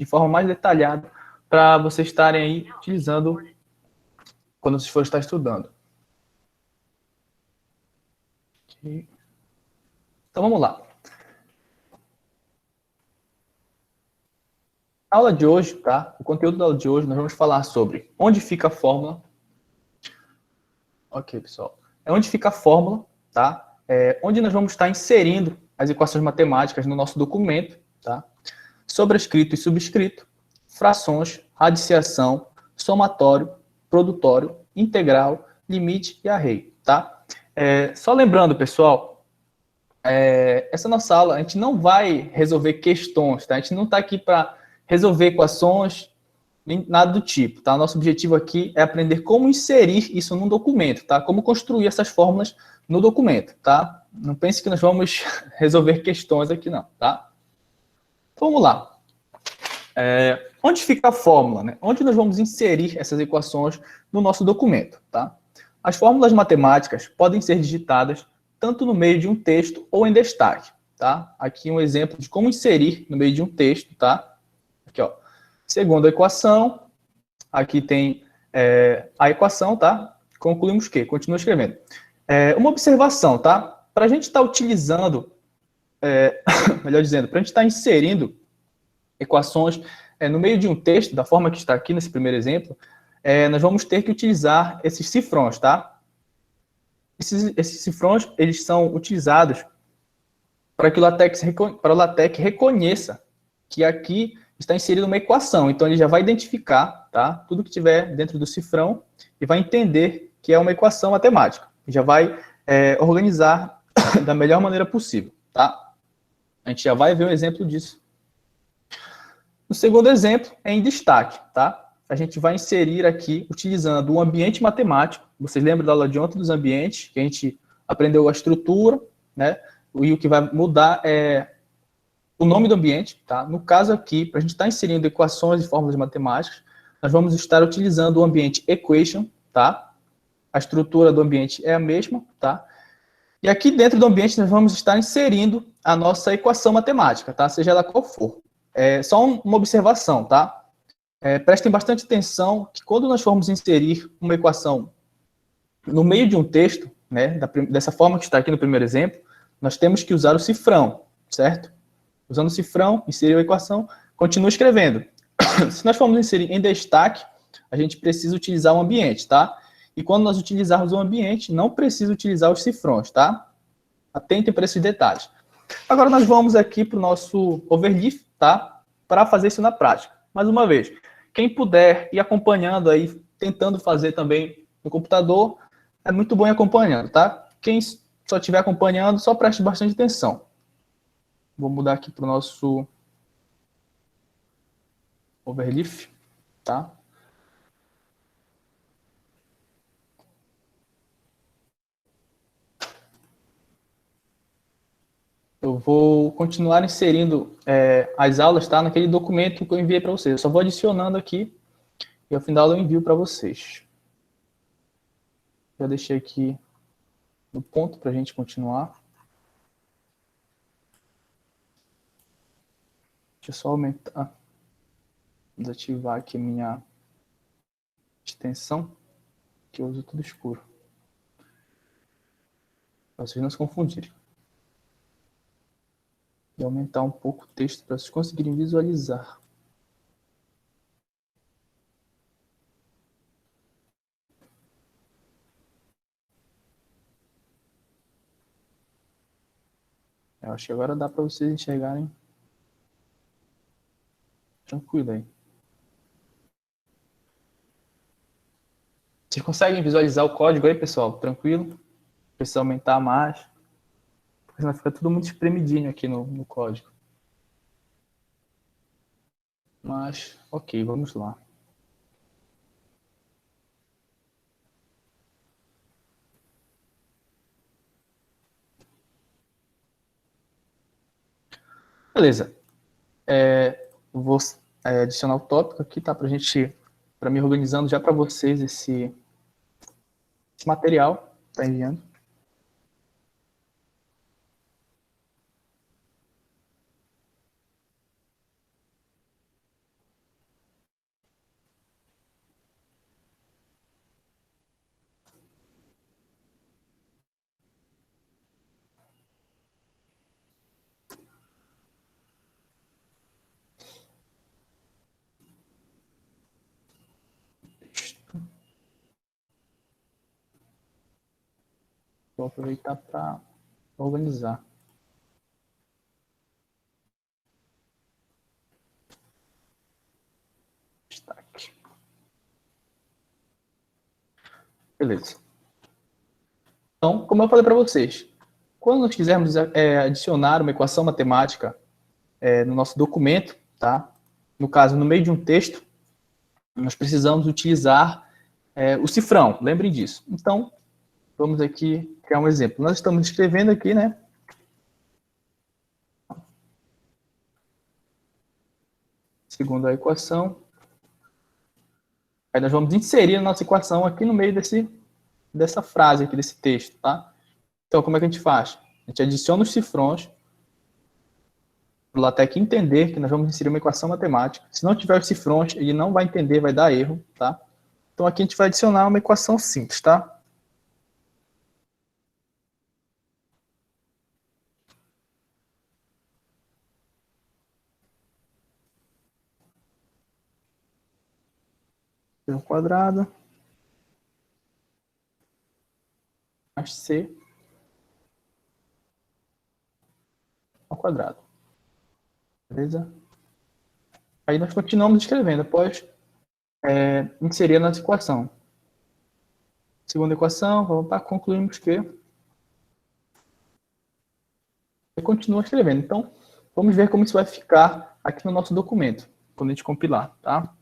de forma mais detalhada para vocês estarem aí utilizando quando vocês forem estar estudando. Okay. Então, vamos lá. A aula de hoje, tá? O conteúdo da aula de hoje, nós vamos falar sobre onde fica a fórmula. Ok, pessoal. É onde fica a fórmula, tá? Onde nós vamos estar inserindo as equações matemáticas no nosso documento, tá? Sobrescrito e subscrito, frações, radiciação, somatório, produtório, integral, limite e array, tá? Só lembrando, pessoal, essa nossa aula, a gente não vai resolver questões, tá? A gente não está aqui para resolver equações, nem nada do tipo, tá? Nosso objetivo aqui é aprender como inserir isso num documento, tá? Como construir essas fórmulas no documento, tá? Não pense que nós vamos resolver questões aqui não, tá? Vamos lá. Onde fica a fórmula, né? Onde nós vamos inserir essas equações no nosso documento, tá? As fórmulas matemáticas podem ser digitadas tanto no meio de um texto ou em destaque, tá? Aqui um exemplo de como inserir no meio de um texto, tá? Aqui, ó. Segunda equação, aqui tem a equação, tá? Concluímos o quê? Continua escrevendo. Uma observação, tá? Para a gente estar utilizando, melhor dizendo, para a gente estar inserindo equações no meio de um texto, da forma que está aqui nesse primeiro exemplo, nós vamos ter que utilizar esses cifrões, tá? Esses cifrões, eles são utilizados para que o LaTeX reconheça que aqui está inserido uma equação. Então, ele já vai identificar, tá, tudo que tiver dentro do cifrão e vai entender que é uma equação matemática. E já vai organizar da melhor maneira possível, tá? A gente já vai ver um exemplo disso. O segundo exemplo é em destaque, tá? A gente vai inserir aqui, utilizando um ambiente matemático. Vocês lembram da aula de ontem dos ambientes, que a gente aprendeu a estrutura, né? E o que vai mudar é o nome do ambiente, tá? No caso aqui, para a gente estar inserindo equações e fórmulas matemáticas, nós vamos estar utilizando o ambiente equation, tá? A estrutura do ambiente é a mesma, tá? E aqui dentro do ambiente nós vamos estar inserindo a nossa equação matemática, tá? Seja ela qual for. Só uma observação, tá? Prestem bastante atenção que quando nós formos inserir uma equação no meio de um texto, né, dessa forma que está aqui no primeiro exemplo, nós temos que usar o cifrão, certo? Usando o cifrão, inserir a equação, continua escrevendo. Se nós formos inserir em destaque, a gente precisa utilizar o ambiente, tá? E quando nós utilizarmos o ambiente, não precisa utilizar os cifrões, tá? Atentem para esses detalhes. Agora nós vamos aqui para o nosso overleaf, tá? Para fazer isso na prática. Mais uma vez, quem puder ir acompanhando aí, tentando fazer também no computador, é muito bom ir acompanhando, tá? Quem só estiver acompanhando, só preste bastante atenção. Vou mudar aqui para o nosso overleaf, tá? Eu vou continuar inserindo as aulas, tá? Naquele documento que eu enviei para vocês. Eu só vou adicionando aqui e ao final eu envio para vocês. Já deixei aqui no ponto para a gente continuar. Deixa eu só aumentar, desativar aqui minha extensão, que eu uso tudo escuro. Para vocês não se confundirem. E aumentar um pouco o texto para vocês conseguirem visualizar. Eu acho que agora dá para vocês enxergarem tranquilo aí. Vocês conseguem visualizar o código aí, pessoal? Tranquilo? Precisa aumentar mais. Porque senão fica tudo muito espremidinho aqui no código. Mas, ok, vamos lá. Beleza. Vou adicionar o tópico aqui, tá? Para me organizando já para vocês esse material. Tá enviando. Vou aproveitar para organizar. Destaque. Beleza. Então, como eu falei para vocês, quando nós quisermos adicionar uma equação matemática no nosso documento, tá? No caso, no meio de um texto, nós precisamos utilizar o cifrão, lembrem disso. Então, vamos aqui criar um exemplo. Nós estamos escrevendo aqui, né? Segundo a equação. Aí nós vamos inserir a nossa equação aqui no meio dessa frase aqui, desse texto, tá? Então, como é que a gente faz? A gente adiciona os cifrões para o LaTeX entender que nós vamos inserir uma equação matemática. Se não tiver os cifrões, ele não vai entender, vai dar erro, tá? Então, aqui a gente vai adicionar uma equação simples, tá? C ao quadrado mais C ao quadrado. Beleza? Aí nós continuamos escrevendo após inserir a nossa equação. Segunda equação, vamos para concluirmos que e continua escrevendo. Então, vamos ver como isso vai ficar aqui no nosso documento, quando a gente compilar, tá?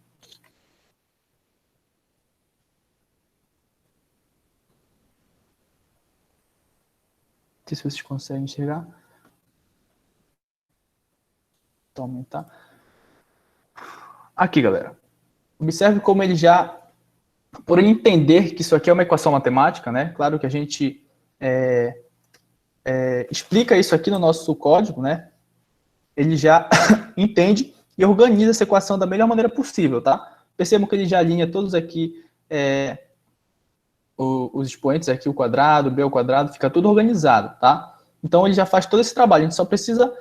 Não sei se vocês conseguem enxergar. Vou aumentar. Aqui, galera. Observe como ele já, por ele entender que isso aqui é uma equação matemática, né? Claro que a gente explica isso aqui no nosso código, né? Ele já entende e organiza essa equação da melhor maneira possível, tá? Percebam que ele já alinha todos aqui os expoentes aqui, o quadrado, b ao quadrado, fica tudo organizado, tá? Então, ele já faz todo esse trabalho. A gente só precisa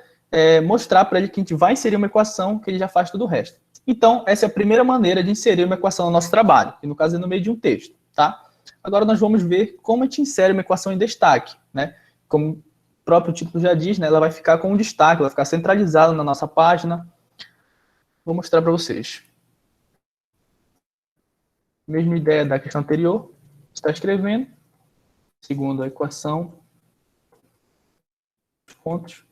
mostrar para ele que a gente vai inserir uma equação, que ele já faz tudo o resto. Então, essa é a primeira maneira de inserir uma equação no nosso trabalho, que no caso é no meio de um texto, tá? Agora, nós vamos ver como a gente insere uma equação em destaque, né? Como o próprio título já diz, né? Ela vai ficar com um destaque, ela vai ficar centralizada na nossa página. Vou mostrar para vocês. Mesma ideia da questão anterior. Está escrevendo, segundo a equação, os pontos.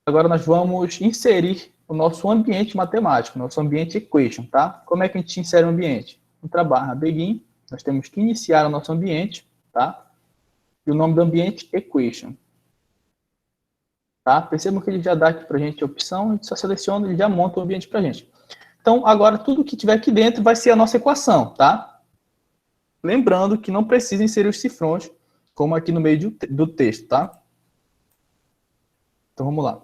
Agora nós vamos inserir o nosso ambiente matemático, nosso ambiente equation, tá? Como é que a gente insere o ambiente? Contra barra begin, nós temos que iniciar o nosso ambiente, tá? E o nome do ambiente, equation. Tá? Percebam que ele já dá aqui pra gente a opção, a gente só seleciona e ele já monta o ambiente pra gente. Então, agora tudo que tiver aqui dentro vai ser a nossa equação, tá? Lembrando que não precisa inserir os cifrões, como aqui no meio do texto, tá? Então, vamos lá.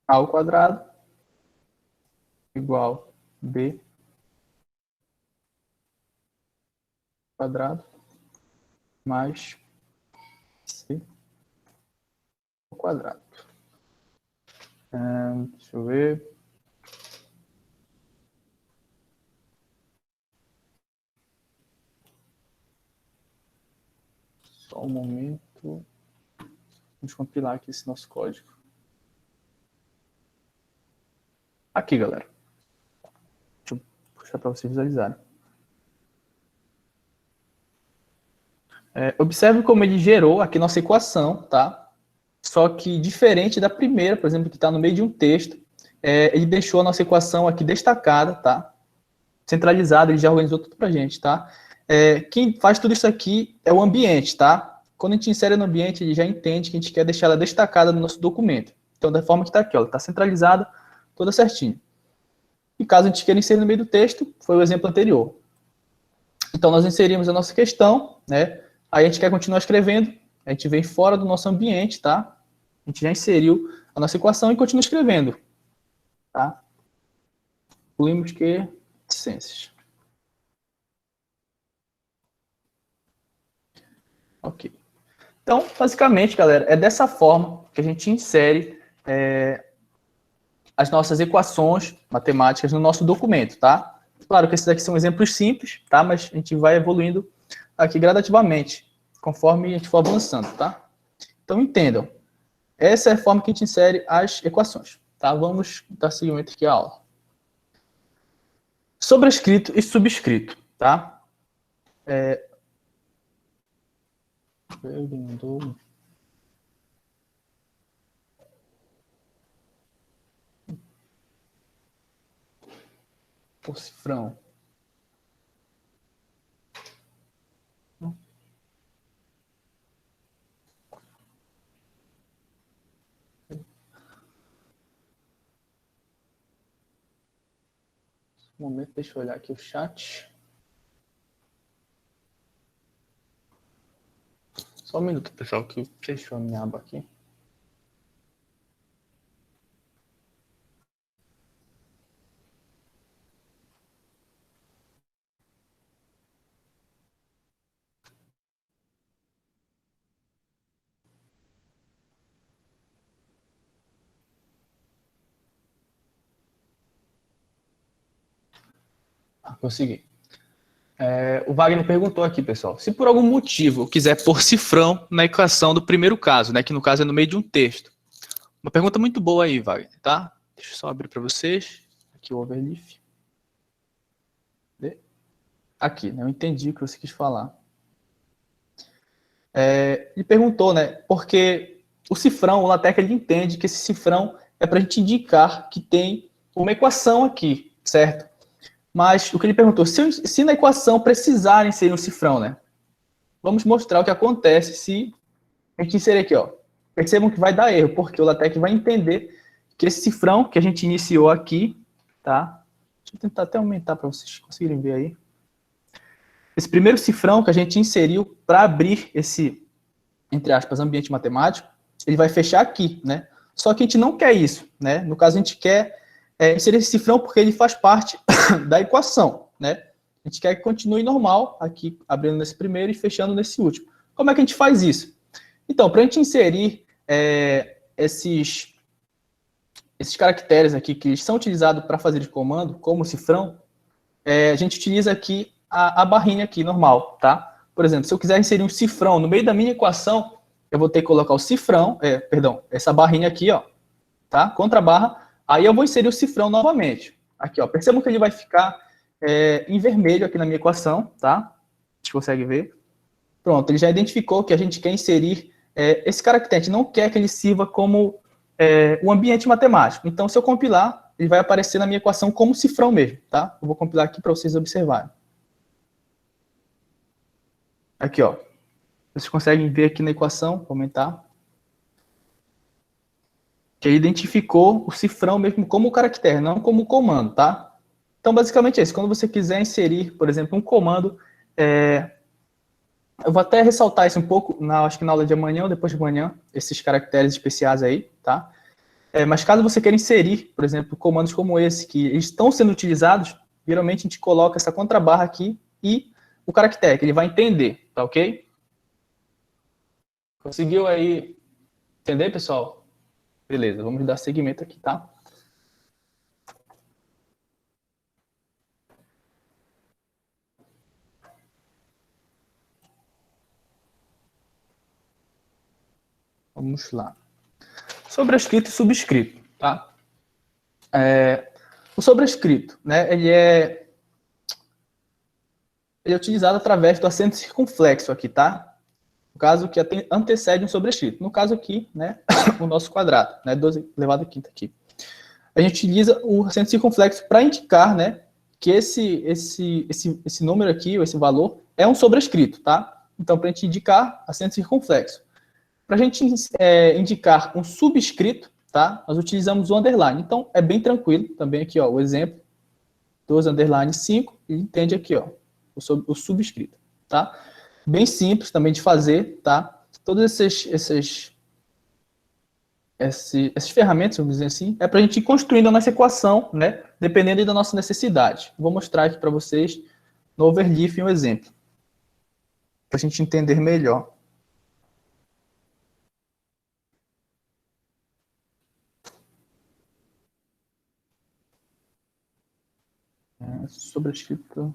A ao quadrado igual B quadrado mais C ao quadrado. Deixa eu ver. Só um momento. Vamos compilar aqui esse nosso código. Aqui, galera. Deixa eu puxar para vocês visualizarem. Observe como ele gerou aqui nossa equação, tá? Só que diferente da primeira, por exemplo, que está no meio de um texto, ele deixou a nossa equação aqui destacada, tá? Centralizada, ele já organizou tudo para a gente, tá? Quem faz tudo isso aqui é o ambiente, tá? Quando a gente insere no ambiente, ele já entende que a gente quer deixar ela destacada no nosso documento. Então, da forma que está aqui, ó, ela está centralizada, toda certinho. E caso a gente queira inserir no meio do texto, foi o exemplo anterior. Então, nós inserimos a nossa questão, né? Aí a gente quer continuar escrevendo, a gente vem fora do nosso ambiente, tá? A gente já inseriu a nossa equação e continua escrevendo, tá? Incluímos que ciências. Ok. Então, basicamente, galera, é dessa forma que a gente insere as nossas equações matemáticas no nosso documento, tá? Claro que esses aqui são exemplos simples, tá? Mas a gente vai evoluindo aqui gradativamente, conforme a gente for avançando, tá? Então, entendam. Essa é a forma que a gente insere as equações, tá? Vamos dar seguimento aqui à aula. Sobrescrito e subscrito, tá? Por cifrão. Um momento, deixa eu olhar aqui o chat. Só um minuto, pessoal, que fechou a minha aba aqui. Consegui. O Wagner perguntou aqui, pessoal, se por algum motivo eu quiser pôr cifrão na equação do primeiro caso, né, que no caso é no meio de um texto. Uma pergunta muito boa aí, Wagner, tá? Deixa eu só abrir para vocês. Aqui o overleaf. Aqui, né, eu entendi o que você quis falar. Ele perguntou, né, porque o cifrão, o LaTeX, ele entende que esse cifrão é para a gente indicar que tem uma equação aqui, certo? Mas o que ele perguntou, se na equação precisarem ser um cifrão, né? Vamos mostrar o que acontece se a gente inserir aqui, ó. Percebam que vai dar erro, porque o LaTeX vai entender que esse cifrão que a gente iniciou aqui, tá? Deixa eu tentar até aumentar para vocês conseguirem ver aí. Esse primeiro cifrão que a gente inseriu para abrir esse, entre aspas, ambiente matemático, ele vai fechar aqui, né? Só que a gente não quer isso, né? No caso, a gente quer inserir esse cifrão porque ele faz parte da equação, né? A gente quer que continue normal, aqui abrindo nesse primeiro e fechando nesse último. Como é que a gente faz isso? Então, para a gente inserir esses caracteres aqui que são utilizados para fazer de comando, como cifrão, a gente utiliza aqui a barrinha aqui, normal, tá? Por exemplo, se eu quiser inserir um cifrão no meio da minha equação, eu vou ter que colocar o cifrão, essa barrinha aqui, ó, tá? Contra a barra, aí eu vou inserir o cifrão novamente. Aqui, ó, percebam que ele vai ficar em vermelho aqui na minha equação, tá? A gente consegue ver. Pronto, ele já identificou que a gente quer inserir esse caractere, a gente não quer que ele sirva como um ambiente matemático. Então, se eu compilar, ele vai aparecer na minha equação como cifrão mesmo, tá? Eu vou compilar aqui para vocês observarem. Aqui, ó. Vocês conseguem ver aqui na equação, vou aumentar, que ele identificou o cifrão mesmo como caractere, não como comando, tá? Então, basicamente é isso. Quando você quiser inserir, por exemplo, um comando, eu vou até ressaltar isso um pouco, acho que na aula de amanhã ou depois de amanhã, esses caracteres especiais aí, tá? Mas caso você queira inserir, por exemplo, comandos como esse, que estão sendo utilizados, geralmente a gente coloca essa contrabarra aqui e o caractere, que ele vai entender, tá ok? Conseguiu aí entender, pessoal? Beleza, vamos dar seguimento aqui, tá? Vamos lá. Sobrescrito e subscrito, tá? O sobrescrito, né, ele é utilizado através do acento circunflexo aqui, tá? No caso que antecede um sobrescrito. No caso aqui, né, o nosso quadrado, né, 12 elevado a quinta aqui. A gente utiliza o acento circunflexo para indicar, né, que esse número aqui, ou esse valor, é um sobrescrito, tá? Então, para a gente indicar acento circunflexo. Para a gente indicar um subscrito, tá? Nós utilizamos o underline. Então, é bem tranquilo. Também aqui, ó, o exemplo, 12 underline 5, e entende aqui, ó, o subscrito, tá? Bem simples também de fazer, tá? Todos essas ferramentas, vamos dizer assim, é para a gente ir construindo a nossa equação, né? Dependendo da nossa necessidade. Vou mostrar aqui para vocês no Overleaf um exemplo, para a gente entender melhor. Sobrescrito.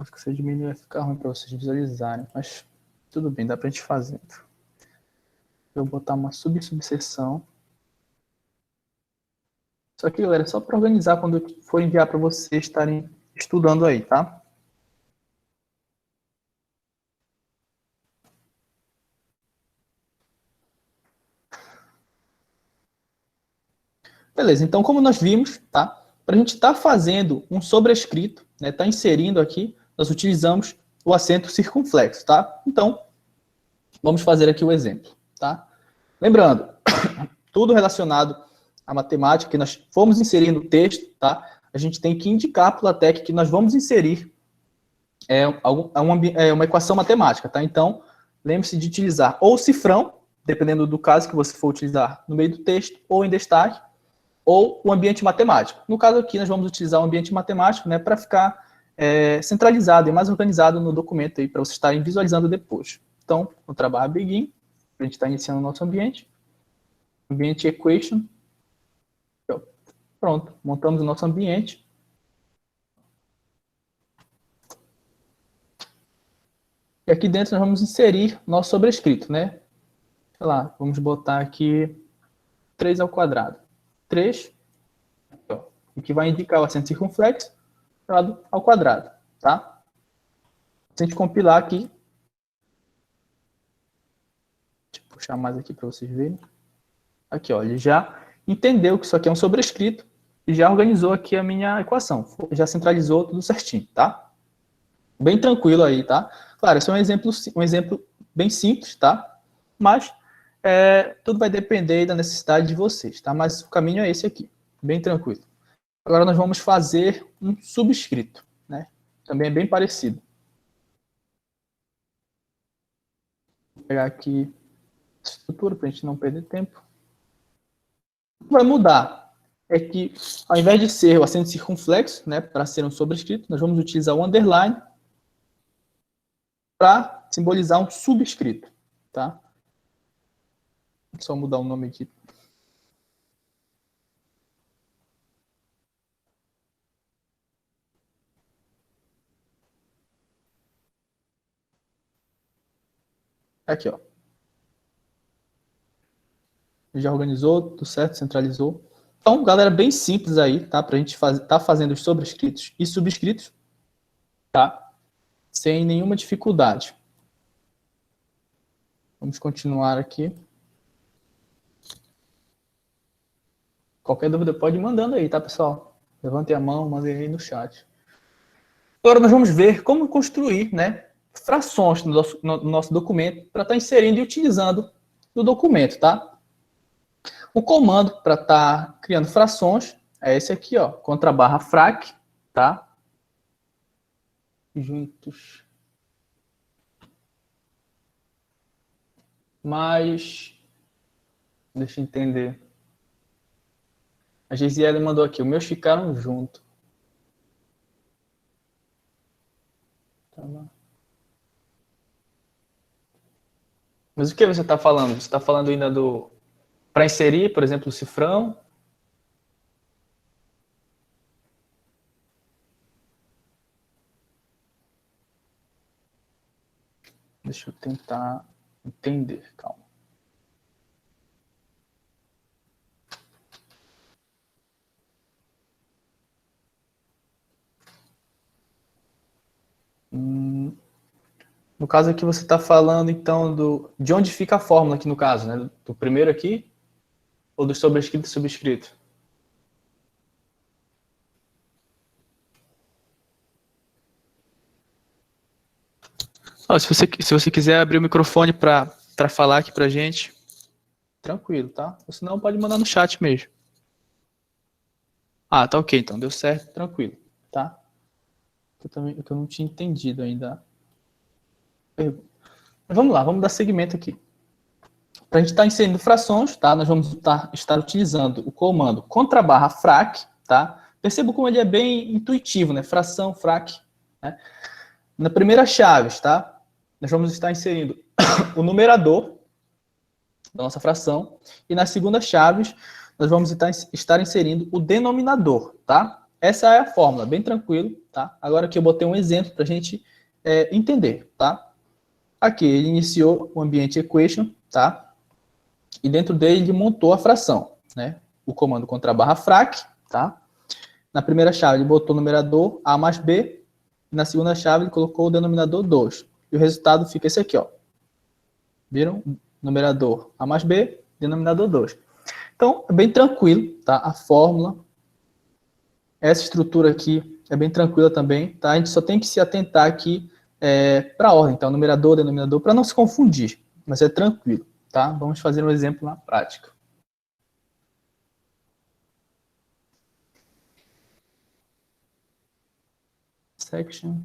Acho que se eu diminuir vai ficar ruim para vocês visualizarem, mas tudo bem, dá para a gente fazer. Eu vou botar uma subseção. Isso aqui, galera, é só para organizar quando eu for enviar para vocês estarem estudando aí, tá? Beleza, então como nós vimos, tá? Para a gente estar fazendo um sobrescrito, né, tá inserindo aqui, nós utilizamos o acento circunflexo, tá? Então, vamos fazer aqui o exemplo, tá? Lembrando, tudo relacionado à matemática, que nós formos inserir no texto, tá? A gente tem que indicar para o LaTeX que nós vamos inserir uma equação matemática, tá? Então, lembre-se de utilizar ou cifrão, dependendo do caso que você for utilizar no meio do texto, ou em destaque, ou o ambiente matemático. No caso aqui, nós vamos utilizar o ambiente matemático, né, para ficar centralizado e mais organizado no documento aí, para vocês estarem visualizando depois. Então, no trabalho Begin, a gente está iniciando o nosso ambiente equation. Pronto, montamos o nosso ambiente. E aqui dentro nós vamos inserir nosso sobrescrito, né? Sei lá, vamos botar aqui 3 ao quadrado. 3, o que vai indicar o acento circunflexo ao quadrado, tá? Se a gente compilar aqui, deixa eu puxar mais aqui para vocês verem. Aqui, ó, ele já entendeu que isso aqui é um sobrescrito e já organizou aqui a minha equação. Já centralizou tudo certinho, tá? Bem tranquilo aí, tá? Claro, esse é um exemplo bem simples, tá? Mas tudo vai depender da necessidade de vocês, tá? Mas o caminho é esse aqui, bem tranquilo. Agora nós vamos fazer um subscrito, né? Também é bem parecido. Vou pegar aqui a estrutura para a gente não perder tempo. O que vai mudar é que, ao invés de ser o acento circunflexo, né, para ser um sobrescrito, nós vamos utilizar o underline para simbolizar um subscrito, tá? Vou só mudar o nome aqui. Aqui, ó. Já organizou, tudo certo, centralizou. Então, galera, bem simples aí, tá? Para a gente tá fazendo os sobrescritos e subscritos, tá? Sem nenhuma dificuldade. Vamos continuar aqui. Qualquer dúvida pode ir mandando aí, tá, pessoal? Levantem a mão, mandem aí no chat. Agora nós vamos ver como construir, né, frações no nosso documento para estar inserindo e utilizando no documento, tá? O comando para estar criando frações é esse aqui, ó, _frac, tá? Juntos. Mas, deixa eu entender. A Gisele mandou aqui, os meus ficaram juntos. Tá lá. Mas o que você está falando? Você está falando ainda do... Para inserir, por exemplo, o cifrão? Deixa eu tentar entender, calma. No caso aqui você está falando, então, de onde fica a fórmula aqui no caso, né? Do primeiro aqui? Ou do sobrescrito e subscrito? Oh, se você quiser abrir o microfone para falar aqui para a gente, tranquilo, tá? Ou senão pode mandar no chat mesmo. Ah, tá ok, então deu certo, tranquilo, tá? Eu não tinha entendido ainda. Mas vamos lá, vamos dar seguimento aqui. Para a gente estar inserindo frações, tá? Nós vamos estar utilizando o comando _frac, tá? Perceba como ele é bem intuitivo, né? Fração, frac, né? Na primeira chave, tá? Nós vamos estar inserindo o numerador da nossa fração e nas segundas chaves nós vamos estar inserindo o denominador, tá? essa é a fórmula, bem tranquilo, tá? Agora aqui eu botei um exemplo para a gente entender, tá? Aqui ele iniciou o ambiente equation, tá? E dentro dele ele montou a fração, né? O comando contra frac, tá? Na primeira chave ele botou o numerador A mais B, e na segunda chave ele colocou o denominador 2. E o resultado fica esse aqui, ó. Viram? Numerador A mais B, denominador 2. Então, é bem tranquilo, tá? A fórmula, essa estrutura aqui é bem tranquila também, tá? A gente só tem que se atentar aqui para a ordem, tá? O numerador, denominador, para não se confundir, mas é tranquilo, tá? Vamos fazer um exemplo na prática. Section.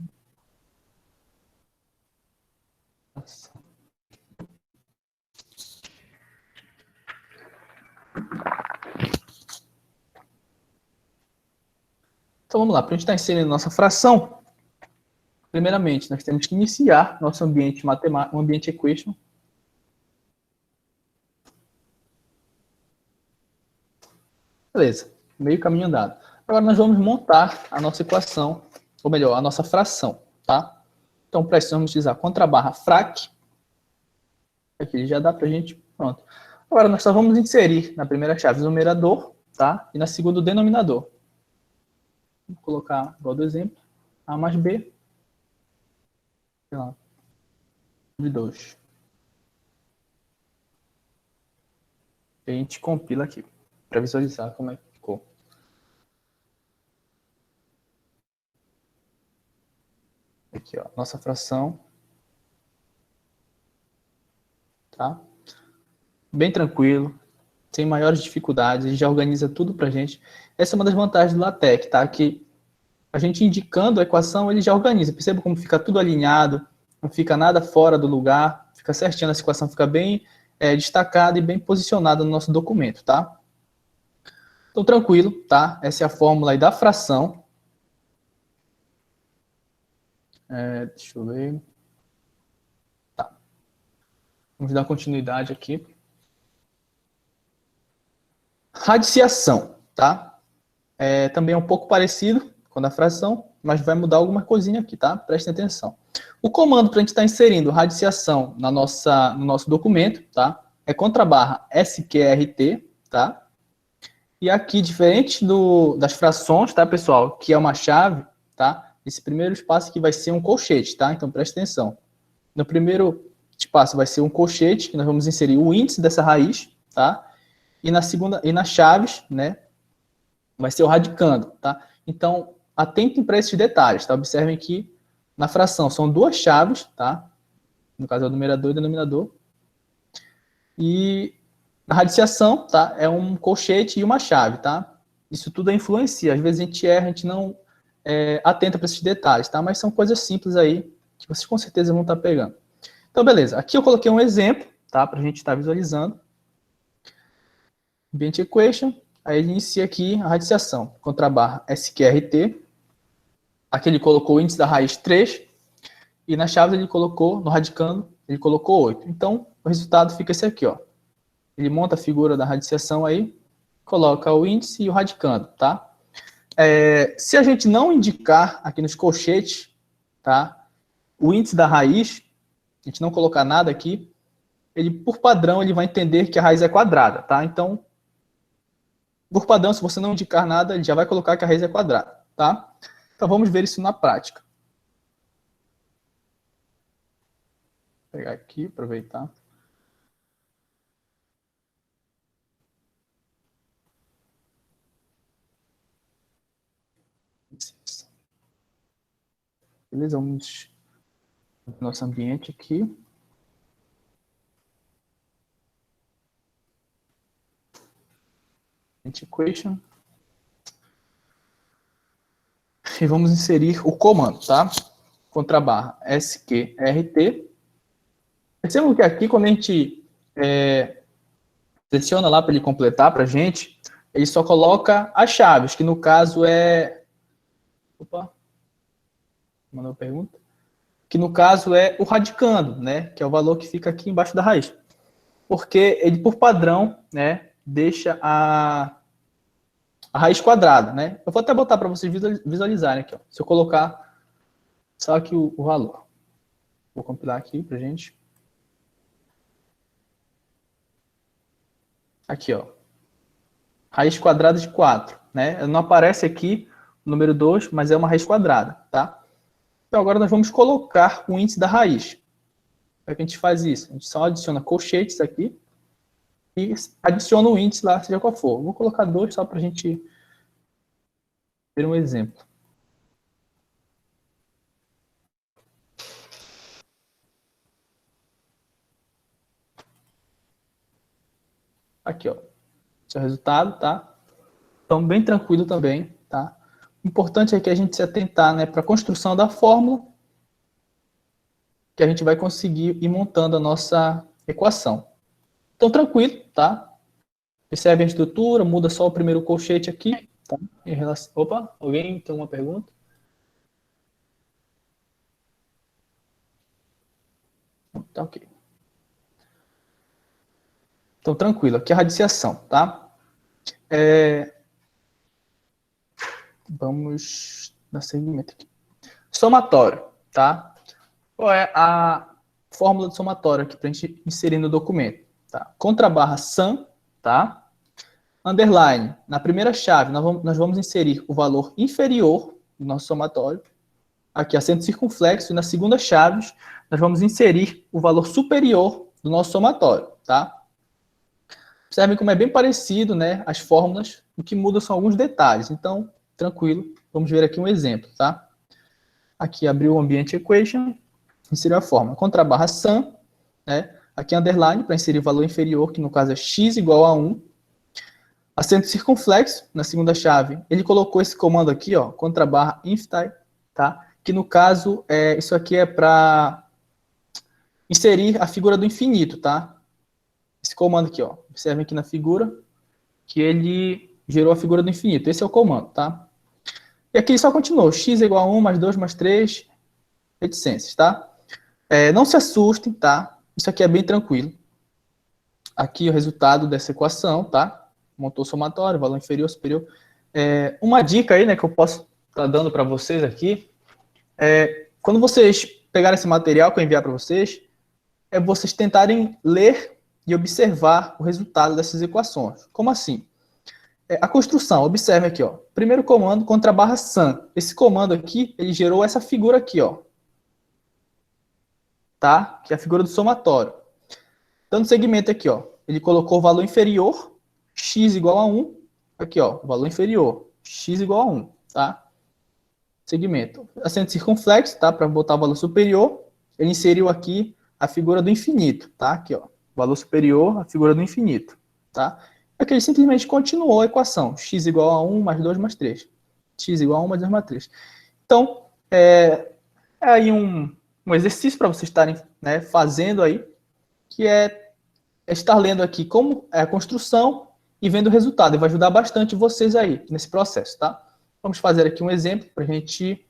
Então vamos lá, para a gente estar inserindo nossa fração, primeiramente nós temos que iniciar nosso ambiente matemático, um ambiente equation. Beleza, meio caminho andado. Agora nós vamos montar a nossa equação, ou melhor, a nossa fração, tá? Então para isso vamos utilizar frac. Aqui já dá para a gente, pronto. Agora nós só vamos inserir na primeira chave o numerador, tá? E na segunda o denominador. Vou colocar, igual do exemplo, A mais B, sei lá, de 2. E a gente compila aqui, para visualizar como é que ficou. Aqui, ó, nossa fração. Tá? Bem tranquilo, sem maiores dificuldades, ele já organiza tudo pra gente. Essa é uma das vantagens do LaTeX, tá? Que a gente indicando a equação, ele já organiza. Perceba como fica tudo alinhado, não fica nada fora do lugar, fica certinho, essa equação fica bem destacada e bem posicionada no nosso documento, tá? Então, tranquilo, tá? Essa é a fórmula aí da fração. Deixa eu ver. Tá. Vamos dar continuidade aqui. Radiciação, tá? Também é um pouco parecido com a fração, mas vai mudar alguma coisinha aqui, tá? Prestem atenção. O comando para a gente estar inserindo radiciação no nosso documento, tá? É _SQRT, tá? E aqui, diferente das frações, tá, pessoal? Que é uma chave, tá? Esse primeiro espaço aqui vai ser um colchete, tá? Então, preste atenção. No primeiro espaço vai ser um colchete, que nós vamos inserir o índice dessa raiz, tá? E nas chaves, né? Vai ser o radicando, tá? Então, atentem para esses detalhes, tá? Observem que na fração são duas chaves, tá? No caso é o numerador e o denominador. E na radiciação, tá? É um colchete e uma chave, tá? Isso tudo influencia. Às vezes a gente erra, a gente não atenta para esses detalhes, tá? Mas são coisas simples aí que vocês com certeza vão estar pegando. Então, beleza. Aqui eu coloquei um exemplo, tá? Para a gente estar visualizando. Ambiente equation. Aí ele inicia aqui a radiciação. _SQRT. Aqui ele colocou o índice da raiz 3. E na chave ele colocou, no radicando, ele colocou 8. Então, o resultado fica esse aqui, ó. Ele monta a figura da radiciação aí, coloca o índice e o radicando, tá? Se a gente não indicar aqui nos colchetes, tá? O índice da raiz, a gente não colocar nada aqui, ele, por padrão, ele vai entender que a raiz é quadrada, tá? Então, por padrão, se você não indicar nada, ele já vai colocar que a raiz é quadrada, tá? Então, vamos ver isso na prática. Vou pegar aqui, aproveitar. Beleza, vamos no nosso ambiente aqui. Equation. E vamos inserir o comando, tá? _SQRT. Percebam que aqui, quando a gente seleciona lá para ele completar para a gente, ele só coloca as chaves, que no caso é... Opa! Mandou uma pergunta. Que no caso é o radicando, né? Que é o valor que fica aqui embaixo da raiz. Porque ele, por padrão, né, deixa a a raiz quadrada, né? Eu vou até botar para vocês visualizarem aqui, ó. Se eu colocar só aqui o valor. Vou compilar aqui para gente. Aqui, ó. Raiz quadrada de 4, né? Não aparece aqui o número 2, mas é uma raiz quadrada, tá? Então, agora nós vamos colocar o índice da raiz. Como é que a gente faz isso? A gente só adiciona colchetes aqui e adiciona o índice lá, seja qual for. Vou colocar 2 só para a gente ter um exemplo. Aqui, ó. Esse é o resultado, tá? Então, bem tranquilo também, tá? O importante é que a gente se atentar, né, para a construção da fórmula, que a gente vai conseguir ir montando a nossa equação. Então, tranquilo, tá? Percebe a estrutura, muda só o primeiro colchete aqui, tá? Em relação... Opa, alguém tem uma pergunta? Tá ok. Então, tranquilo. Aqui é a radiciação, tá? Vamos dar seguimento aqui. Somatório, tá? Qual é a fórmula de somatório aqui para a gente inserir no documento? Tá? Contra barra sum, tá? Underline. Na primeira chave, nós vamos inserir o valor inferior do nosso somatório. Aqui, acento circunflexo. E na segunda chave, nós vamos inserir o valor superior do nosso somatório, tá? Observem como é bem parecido, né, as fórmulas, o que muda são alguns detalhes. Então, tranquilo, vamos ver aqui um exemplo, tá? Aqui abriu o ambiente equation, inserir a fórmula contra a barra sum, né? Aqui underline para inserir o valor inferior, que no caso é x igual a 1. Acento circunflexo, na segunda chave, ele colocou esse comando aqui, ó, contra a barra infinite, tá? Que no caso, isso aqui é para inserir a figura do infinito, tá? Esse comando aqui, ó, observem aqui na figura, que ele gerou a figura do infinito. Esse é o comando, tá? E aqui ele só continuou, x igual a 1, mais 2, mais 3, reticências, tá? Não se assustem, tá? Isso aqui é bem tranquilo. Aqui o resultado dessa equação, tá? Montou o somatório, valor inferior, superior. Uma dica aí, né, que eu posso estar dando para vocês aqui, quando vocês pegarem esse material que eu enviar para vocês, vocês tentarem ler e observar o resultado dessas equações. Como assim? A construção, observe aqui, ó. Primeiro comando, contra a barra sum. Esse comando aqui, ele gerou essa figura aqui, ó. Tá? Que é a figura do somatório. Dando segmento aqui, ó. Ele colocou o valor inferior, x igual a 1. Aqui, ó, o valor inferior, x igual a 1, tá? Segmento. Acento circunflexo, tá? Para botar o valor superior. Ele inseriu aqui a figura do infinito, tá? Aqui, ó. Valor superior, a figura do infinito, tá? Aqui ele simplesmente continuou a equação. X igual a 1 mais 2 mais 3. X igual a 1 mais 2 mais 3. Então, é aí um exercício para vocês estarem, né, fazendo aí, que é estar lendo aqui como é a construção e vendo o resultado. E vai ajudar bastante vocês aí nesse processo, tá? Vamos fazer aqui um exemplo para a gente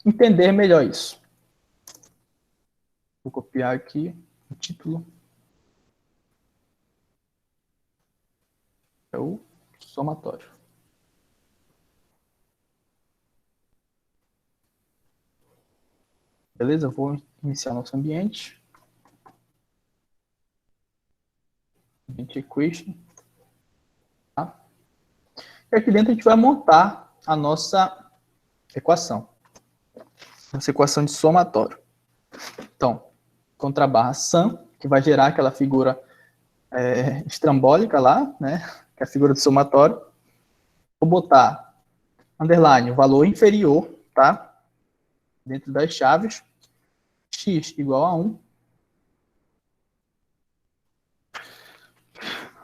entender melhor isso. Vou copiar aqui o título. É o somatório. Beleza? Eu vou iniciar nosso ambiente. Ambiente equation. Tá? E aqui dentro a gente vai montar a nossa equação. Nossa equação de somatório. Então, contra a barra sum, que vai gerar aquela figura estrambólica lá, né? Que é a figura do somatório. Vou botar underline, o valor inferior, tá? Dentro das chaves. X igual a 1.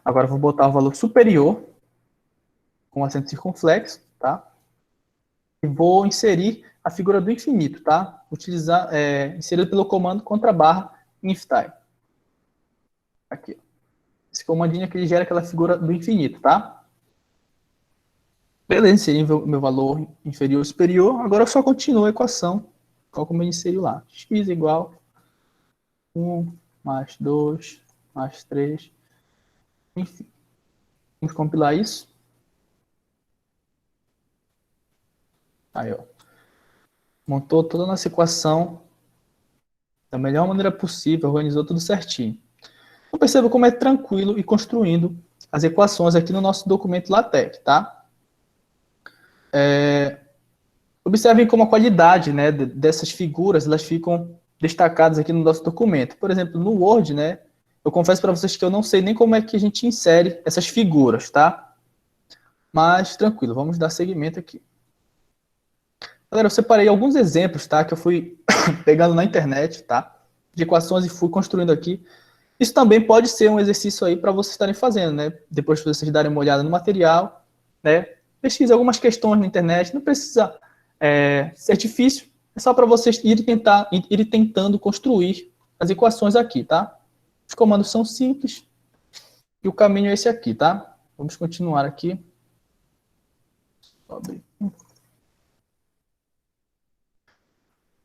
Agora vou botar o valor superior, com acento circunflexo, tá? E vou inserir a figura do infinito, tá? Inserido pelo comando contra barra infinite. Aqui. Esse comandinho aqui ele gera aquela figura do infinito, tá? Beleza, inseri meu valor inferior e superior. Agora eu só continuo a equação, como eu inseri lá. X igual 1 mais 2 mais 3. Enfim. Vamos compilar isso. Aí, ó. Montou toda a nossa equação da melhor maneira possível, organizou tudo certinho. Então, perceba como é tranquilo ir construindo as equações aqui no nosso documento LaTeX, tá? Observem como a qualidade, né, dessas figuras, elas ficam destacadas aqui no nosso documento. Por exemplo, no Word, né, eu confesso para vocês que eu não sei nem como é que a gente insere essas figuras, tá? Mas, tranquilo, vamos dar seguimento aqui. Galera, eu separei alguns exemplos, tá, que eu fui pegando na internet, tá, de equações e fui construindo aqui. Isso também pode ser um exercício aí para vocês estarem fazendo, né? Depois que vocês darem uma olhada no material, né? Pesquise algumas questões na internet, não precisa ser difícil, é só para vocês irem tentando construir as equações aqui, tá? Os comandos são simples e o caminho é esse aqui, tá? Vamos continuar aqui.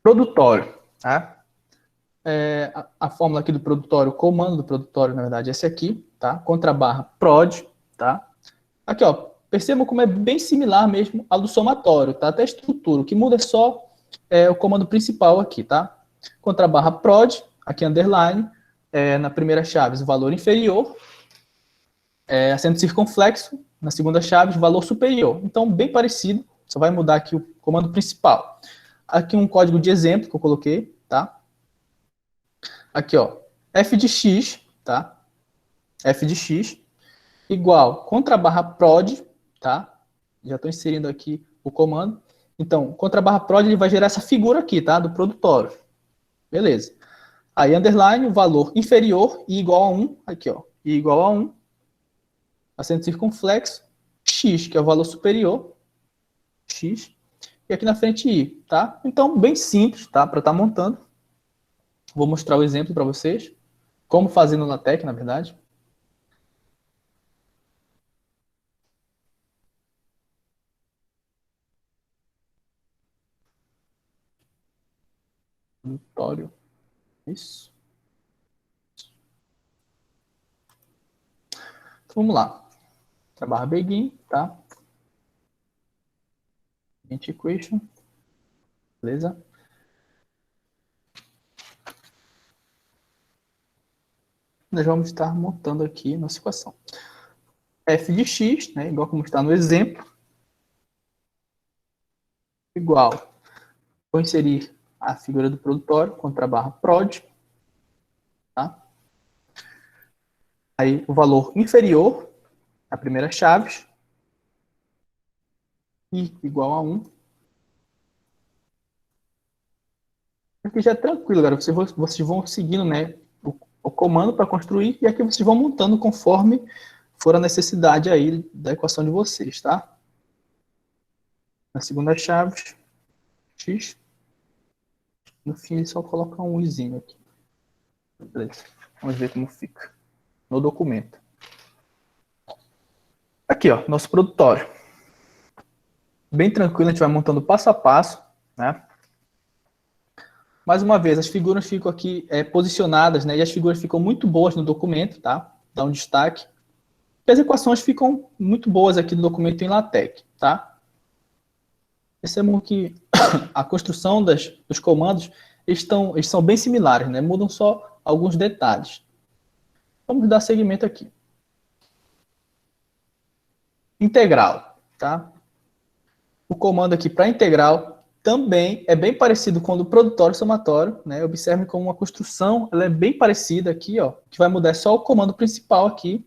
Produtório, tá? A fórmula aqui do produtório, o comando do produtório, na verdade, é esse aqui, tá? Contra barra prod, tá? Aqui, ó, percebam como é bem similar mesmo ao do somatório, tá? Até a estrutura, o que muda é só o comando principal aqui, tá? Contra barra prod, aqui underline, na primeira chave o valor inferior, acento circunflexo, na segunda chave o valor superior. Então, bem parecido, só vai mudar aqui o comando principal. Aqui um código de exemplo que eu coloquei, tá? Aqui, ó, f de x, tá? F de x igual contra barra prod, tá? Já estou inserindo aqui o comando. Então, contra barra prod ele vai gerar essa figura aqui, tá? Do produtório. Beleza. Aí, underline, o valor inferior e igual a 1, aqui, ó, e igual a 1, acento circunflexo, x, que é o valor superior, x, e aqui na frente i, tá? Então, bem simples, tá? Para estar montando. Vou mostrar o exemplo para vocês. Como fazer no LaTeX, na verdade. Produtório. Isso. Então, vamos lá. Barra begin, tá? Equation. Beleza? Nós vamos estar montando aqui nossa equação. F de x, né, igual como está no exemplo, igual, vou inserir a figura do produtório contra a barra prod, tá? Aí o valor inferior, a primeira chave, i igual a 1. Aqui já é tranquilo, galera, vocês vão seguindo, né, o comando para construir e aqui vocês vão montando conforme for a necessidade aí da equação de vocês, tá? Na segunda chave, x, no fim ele só coloca um izinho aqui. Beleza, vamos ver como fica no documento. Aqui, ó, nosso produtório. Bem tranquilo, a gente vai montando passo a passo, né? Mais uma vez, as figuras ficam aqui posicionadas, né? E as figuras ficam muito boas no documento, tá? Dá um destaque. E as equações ficam muito boas aqui no documento em LaTeX, tá? Percebam que a construção dos comandos, eles são bem similares, né? Mudam só alguns detalhes. Vamos dar seguimento aqui. Integral, tá? O comando aqui para integral também é bem parecido com o do produtório e somatório, né? Observe como uma construção ela é bem parecida aqui, ó. Que vai mudar só o comando principal aqui,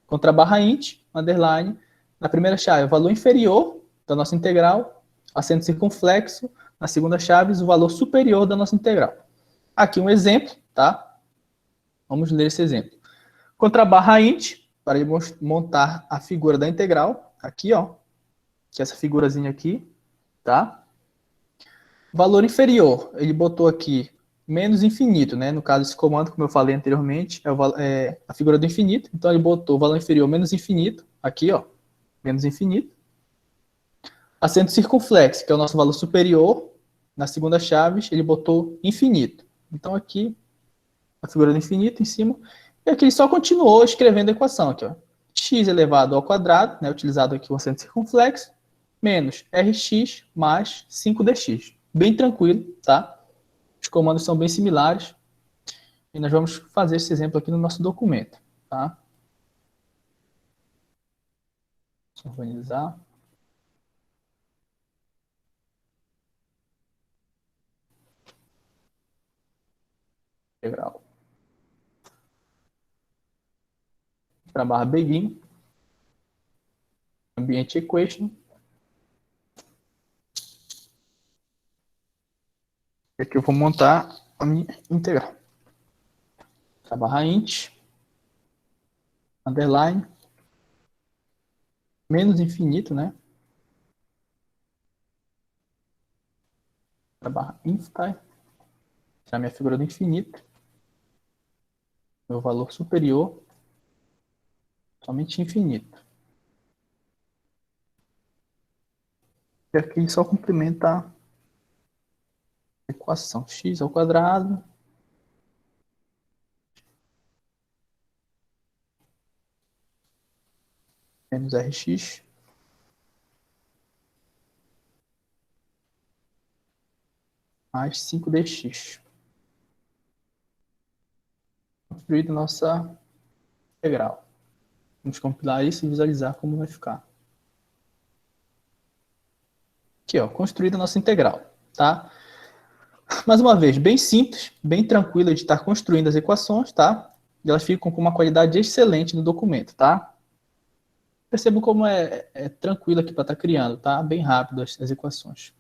contra a barra int, underline, na primeira chave, o valor inferior da nossa integral, acento circunflexo, na segunda chave, o valor superior da nossa integral. Aqui um exemplo, tá? Vamos ler esse exemplo. Contra a barra int, para montar a figura da integral, aqui, ó, que é essa figurazinha aqui, tá? Valor inferior, ele botou aqui menos infinito, né? No caso, esse comando, como eu falei anteriormente, é a figura do infinito. Então, ele botou o valor inferior menos infinito, aqui, ó, menos infinito. Acento circunflexo, que é o nosso valor superior. Na segunda chave, ele botou infinito. Então, aqui, a figura do infinito em cima. E aqui ele só continuou escrevendo a equação, aqui, ó. X elevado ao quadrado, né? Utilizado aqui o acento circunflexo. menos Rx mais 5dx. Bem tranquilo, tá? Os comandos são bem similares. E nós vamos fazer esse exemplo aqui no nosso documento, tá? Deixa eu organizar. Integral. Para a barra begin. Ambiente equation. E aqui eu vou montar a minha integral. A barra int. Underline. Menos infinito, né? A barra infinite. Essa é a minha figura do infinito. Meu valor superior. Somente infinito. E aqui só complementa a equação. X ao quadrado. Menos Rx. Mais 5dx. Construída nossa integral. Vamos compilar isso e visualizar como vai ficar. Aqui, ó, construída a nossa integral, tá? Mais uma vez, bem simples, bem tranquila de estar construindo as equações, tá? E elas ficam com uma qualidade excelente no documento, tá? Percebam como é tranquilo aqui para estar criando, tá? Bem rápido as equações.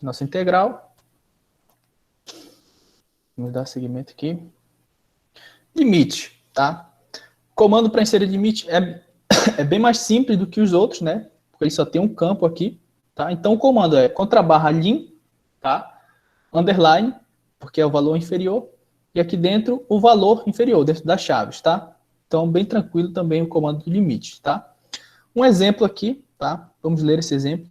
Nossa integral. Vamos dar seguimento aqui. Limite, tá? Comando para inserir limite é bem mais simples do que os outros, né? Porque ele só tem um campo aqui, tá? Então o comando é contrabarra lim, tá? Underline, porque é o valor inferior, e aqui dentro o valor inferior, dentro das chaves, tá? Então bem tranquilo também o comando de limite, tá? Um exemplo aqui, tá? Vamos ler esse exemplo.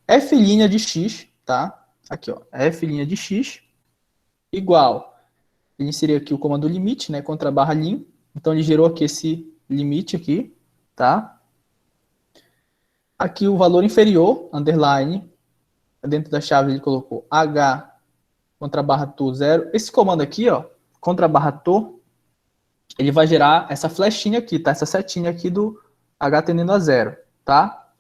F' de x, tá? Aqui, ó, F' de x igual, ele inseriu aqui o comando limite, né? Contrabarra lim, então ele gerou aqui esse limite aqui, tá? Aqui o valor inferior, underline, dentro da chave ele colocou h contra barra to 0. Esse comando aqui, ó, contra barra to, ele vai gerar essa flechinha aqui, tá? Essa setinha aqui do h tendendo a 0, tá?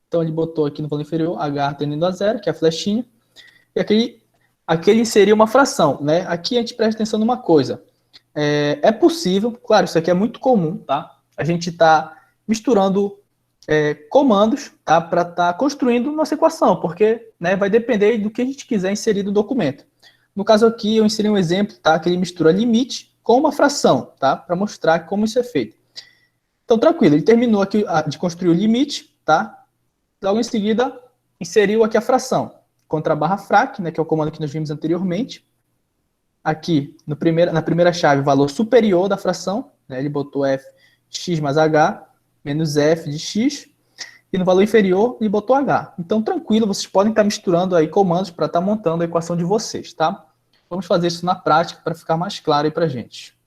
Então ele botou aqui no valor inferior h tendendo a 0, que é a flechinha, e aqui ele inseria uma fração, né? Aqui a gente presta atenção numa coisa. É possível, claro, isso aqui é muito comum, tá? A gente tá misturando comandos, tá, para estar construindo nossa equação, porque, né, vai depender do que a gente quiser inserir no documento. No caso aqui, eu inseri um exemplo, tá, que ele mistura limite com uma fração, tá, para mostrar como isso é feito. Então, tranquilo, ele terminou aqui de construir o limite, tá, logo em seguida, inseriu aqui a fração, contra a barra frac, né, que é o comando que nós vimos anteriormente. Aqui, na primeira chave, valor superior da fração, né, ele botou f x mais h, menos f de x, e no valor inferior ele botou h. Então, tranquilo, vocês podem estar misturando aí comandos para estar montando a equação de vocês, tá? Vamos fazer isso na prática para ficar mais claro aí para a gente.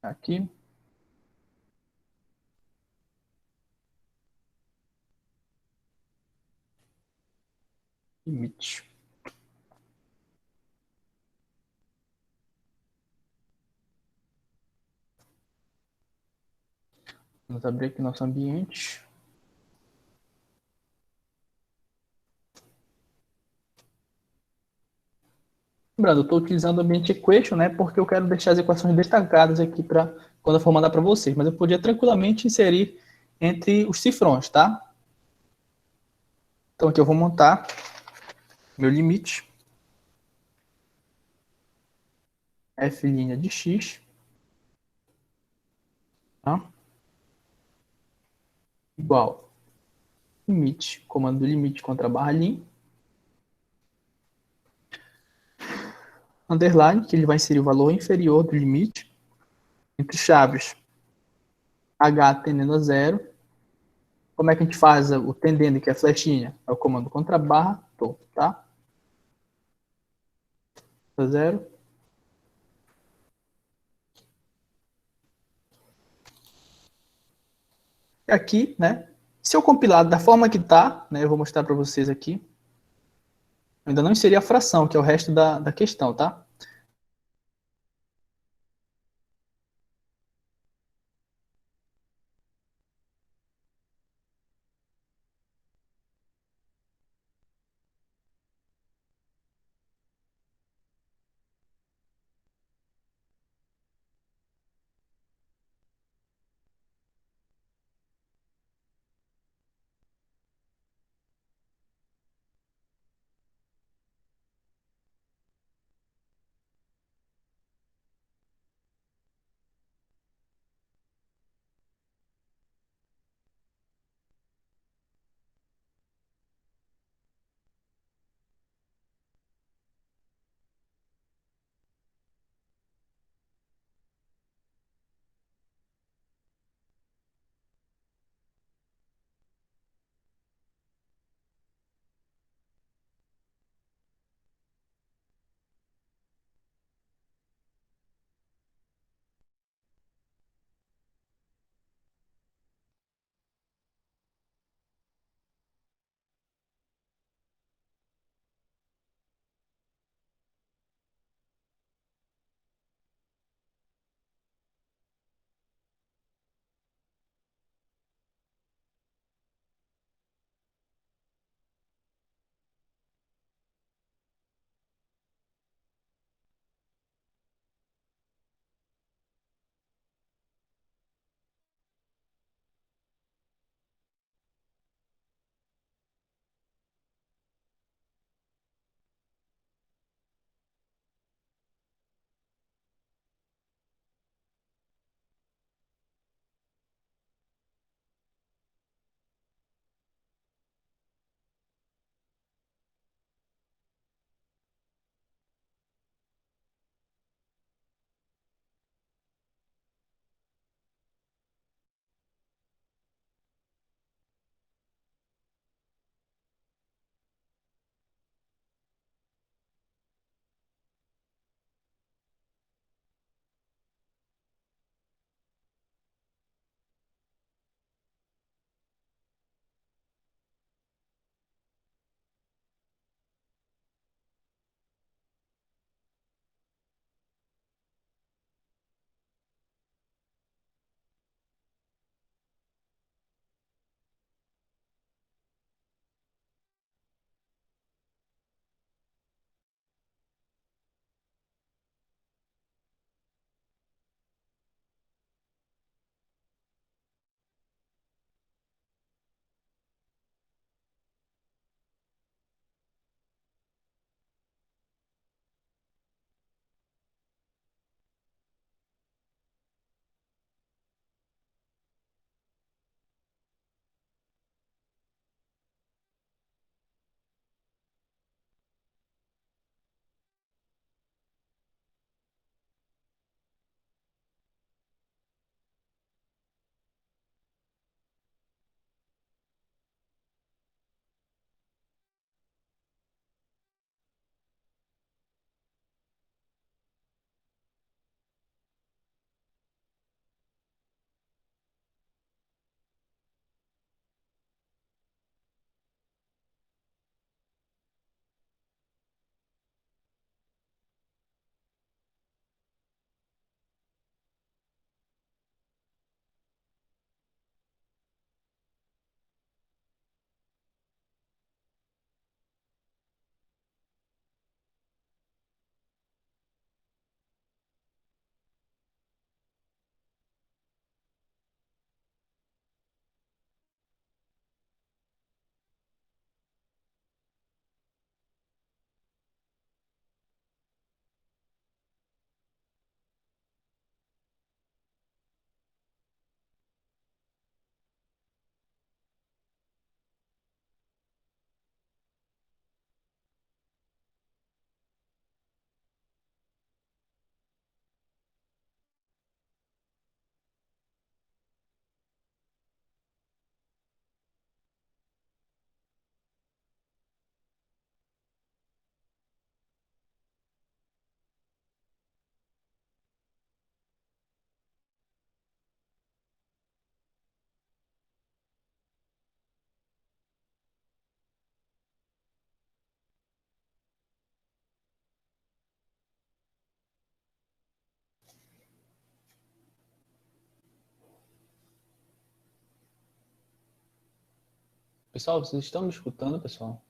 Aqui. Limite. Vamos abrir aqui nosso ambiente. Lembrando, eu estou utilizando o ambiente equation, né, porque eu quero deixar as equações destacadas aqui para quando eu for mandar para vocês, mas eu podia tranquilamente inserir entre os cifrões, tá? Então aqui eu vou montar meu limite. F' de x, tá? Igual limite, comando do limite contra a barra lim, underline, que ele vai inserir o valor inferior do limite, entre chaves, h tendendo a 0. Como é que a gente faz o tendendo, que é a flechinha? É o comando contra a barra, tô, tá? A 0. E aqui, né, se eu compilar da forma que está, né, eu vou mostrar para vocês aqui, eu ainda não inseri a fração, que é o resto da questão, tá? Pessoal, vocês estão me escutando, pessoal?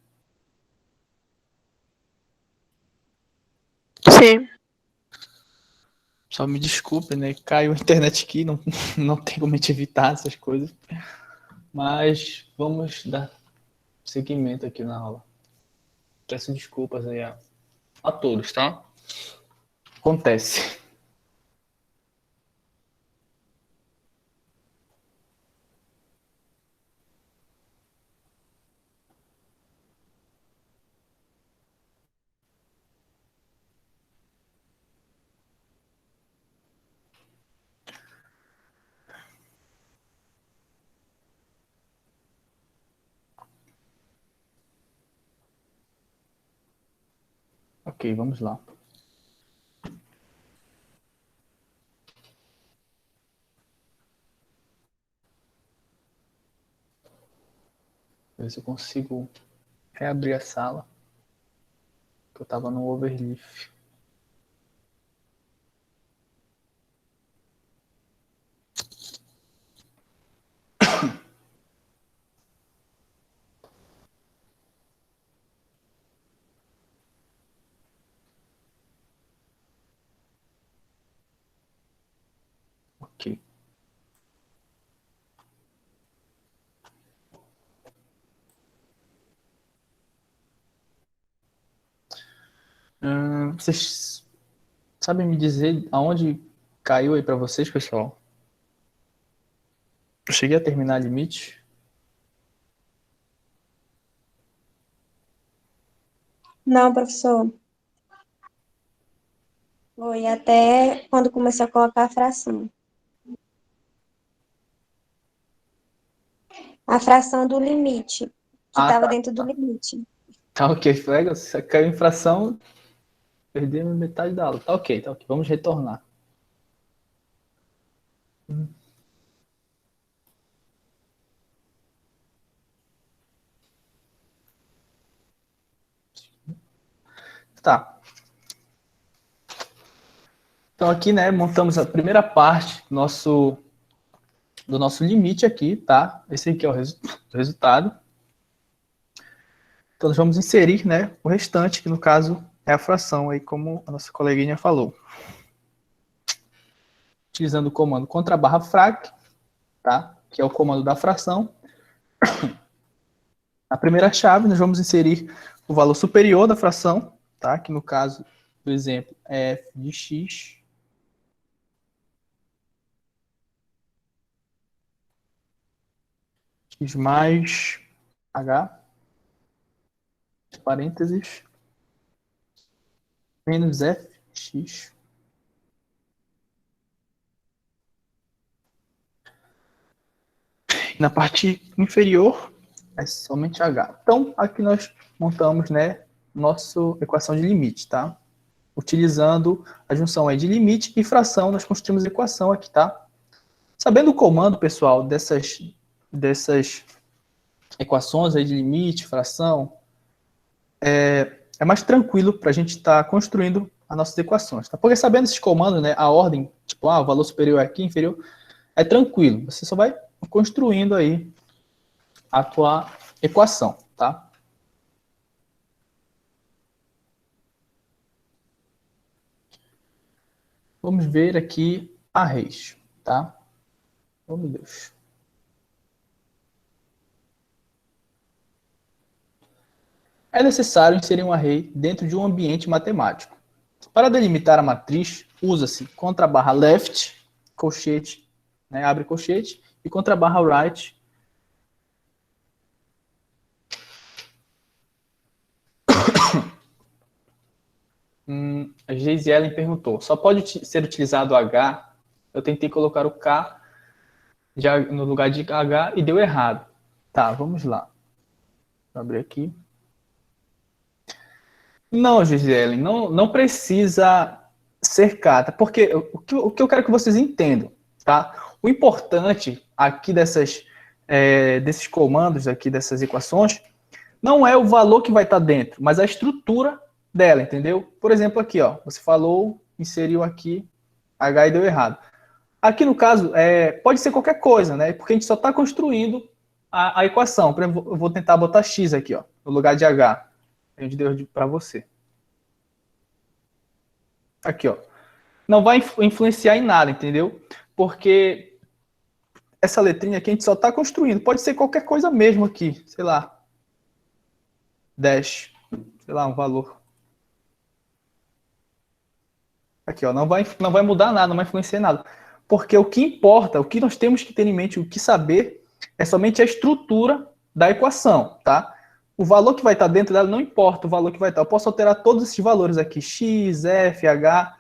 Sim. Só me desculpe, né? Caiu a internet aqui, não, não tem como a gente evitar essas coisas. Mas vamos dar seguimento aqui na aula. Peço desculpas aí a todos, tá? Acontece. Ok, vamos lá. Ver se eu consigo reabrir a sala. Que eu estava no overleaf. Ok. Vocês sabem me dizer aonde caiu aí para vocês, pessoal? Eu cheguei a terminar limite. Não, professor. Foi até quando começou a colocar a fração. A fração do limite, que Ah, estava tá. dentro do limite. Tá ok, Flego. Se caiu em fração, perdemos metade da aula. Tá ok, tá ok. Vamos retornar. Tá. Então aqui, né, montamos a primeira parte do nosso limite aqui, tá? Esse aqui é o resultado. Então nós vamos inserir, né, o restante, que no caso é a fração aí, como a nossa coleguinha falou. Utilizando o comando contra/frac, tá? Que é o comando da fração. Na primeira chave, nós vamos inserir o valor superior da fração, tá? Que no caso do exemplo é f de x. X mais h, parênteses, menos fx. Na parte inferior é somente h. Então, aqui nós montamos, né, nossa equação de limite, tá? Utilizando a junção aí de limite e fração, nós construímos a equação aqui, tá? Sabendo o comando, pessoal, dessas equações aí de limite, fração, é mais tranquilo para a gente estar construindo as nossas equações, tá? Porque sabendo esses comandos, né, a ordem, tipo, o valor superior é aqui, inferior, é tranquilo. Você só vai construindo aí a tua equação, tá? Vamos ver aqui arrays, tá? Oh, meu Deus. É necessário inserir um array dentro de um ambiente matemático. Para delimitar a matriz, usa-se contra/left, colchete, né, abre colchete, e contra/right. A Geise Ellen perguntou, só pode ser utilizado H? Eu tentei colocar o K já no lugar de H e deu errado. Tá, vamos lá. Vou abrir aqui. Não, Gisele, não precisa ser kata, porque o que eu quero que vocês entendam, tá? O importante aqui desses comandos, aqui dessas equações, não é o valor que vai estar dentro, mas a estrutura dela, entendeu? Por exemplo, aqui, ó, você falou, inseriu aqui H e deu errado. Aqui no caso, pode ser qualquer coisa, né? Porque a gente só está construindo a equação. Por exemplo, eu vou tentar botar x aqui, ó, no lugar de h. A gente deu para você. Aqui, ó. Não vai influenciar em nada, entendeu? Porque essa letrinha aqui a gente só está construindo. Pode ser qualquer coisa mesmo aqui. Sei lá. 10. Sei lá, um valor. Aqui, ó. Não vai mudar nada, não vai influenciar em nada. Porque o que importa, o que nós temos que ter em mente, o que saber, é somente a estrutura da equação, tá? O valor que vai estar dentro dela não importa o valor que vai estar. Eu posso alterar todos esses valores aqui. X, F, H.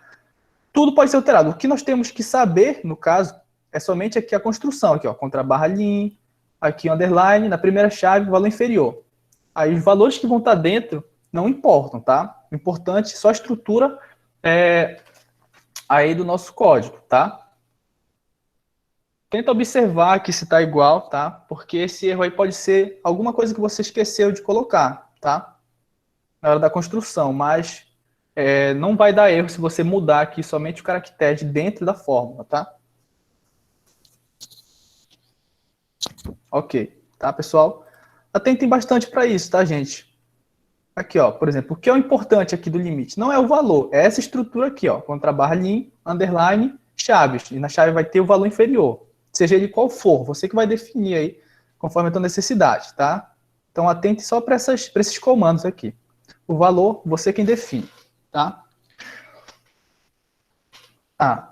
Tudo pode ser alterado. O que nós temos que saber, no caso, é somente aqui a construção. Aqui, ó, contra barra lim, aqui underline, na primeira chave, valor inferior. Aí os valores que vão estar dentro não importam, tá? O importante é só a estrutura aí do nosso código, tá? Tenta observar aqui se está igual, tá? Porque esse erro aí pode ser alguma coisa que você esqueceu de colocar, tá? Na hora da construção, mas não vai dar erro se você mudar aqui somente o caractere dentro da fórmula, tá? Ok, tá, pessoal? Atentem bastante para isso, tá, gente? Aqui, ó, por exemplo, o que é o importante aqui do limite? Não é o valor, é essa estrutura aqui, ó, contra barra lim, underline, chaves. E na chave vai ter o valor inferior, seja ele qual for, você que vai definir aí, conforme a tua necessidade, tá? Então, atente só para esses comandos aqui. O valor, você quem define, tá?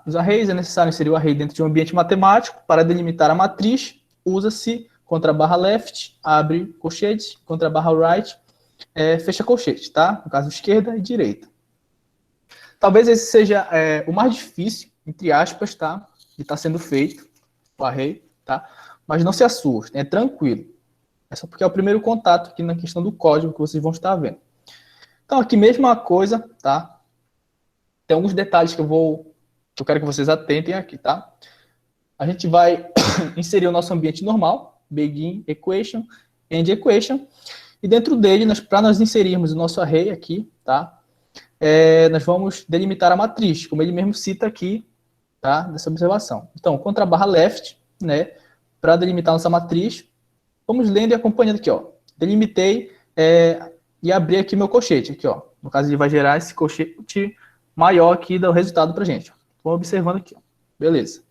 Os arrays é necessário inserir o array dentro de um ambiente matemático. Para delimitar a matriz, usa-se contra barra left, abre colchete, contra barra right, fecha colchete, tá? No caso, esquerda e direita. Talvez esse seja o mais difícil, entre aspas, tá? Que está sendo feito, o array, tá? Mas não se assustem, é tranquilo. É só porque é o primeiro contato aqui na questão do código que vocês vão estar vendo. Então, aqui mesma coisa, tá? Tem alguns detalhes que eu quero que vocês atentem aqui, tá? A gente vai inserir o nosso ambiente normal, begin equation, end equation, e dentro dele, para nós inserirmos o nosso array aqui, tá? Nós vamos delimitar a matriz, como ele mesmo cita aqui, tá? Dessa observação. Então, contra a barra left, né? Para delimitar nossa matriz, vamos lendo e acompanhando aqui, ó. Delimitei e abri aqui meu colchete, aqui, ó. No caso, ele vai gerar esse colchete maior aqui do resultado pra gente. Vamos observando aqui, ó. Beleza.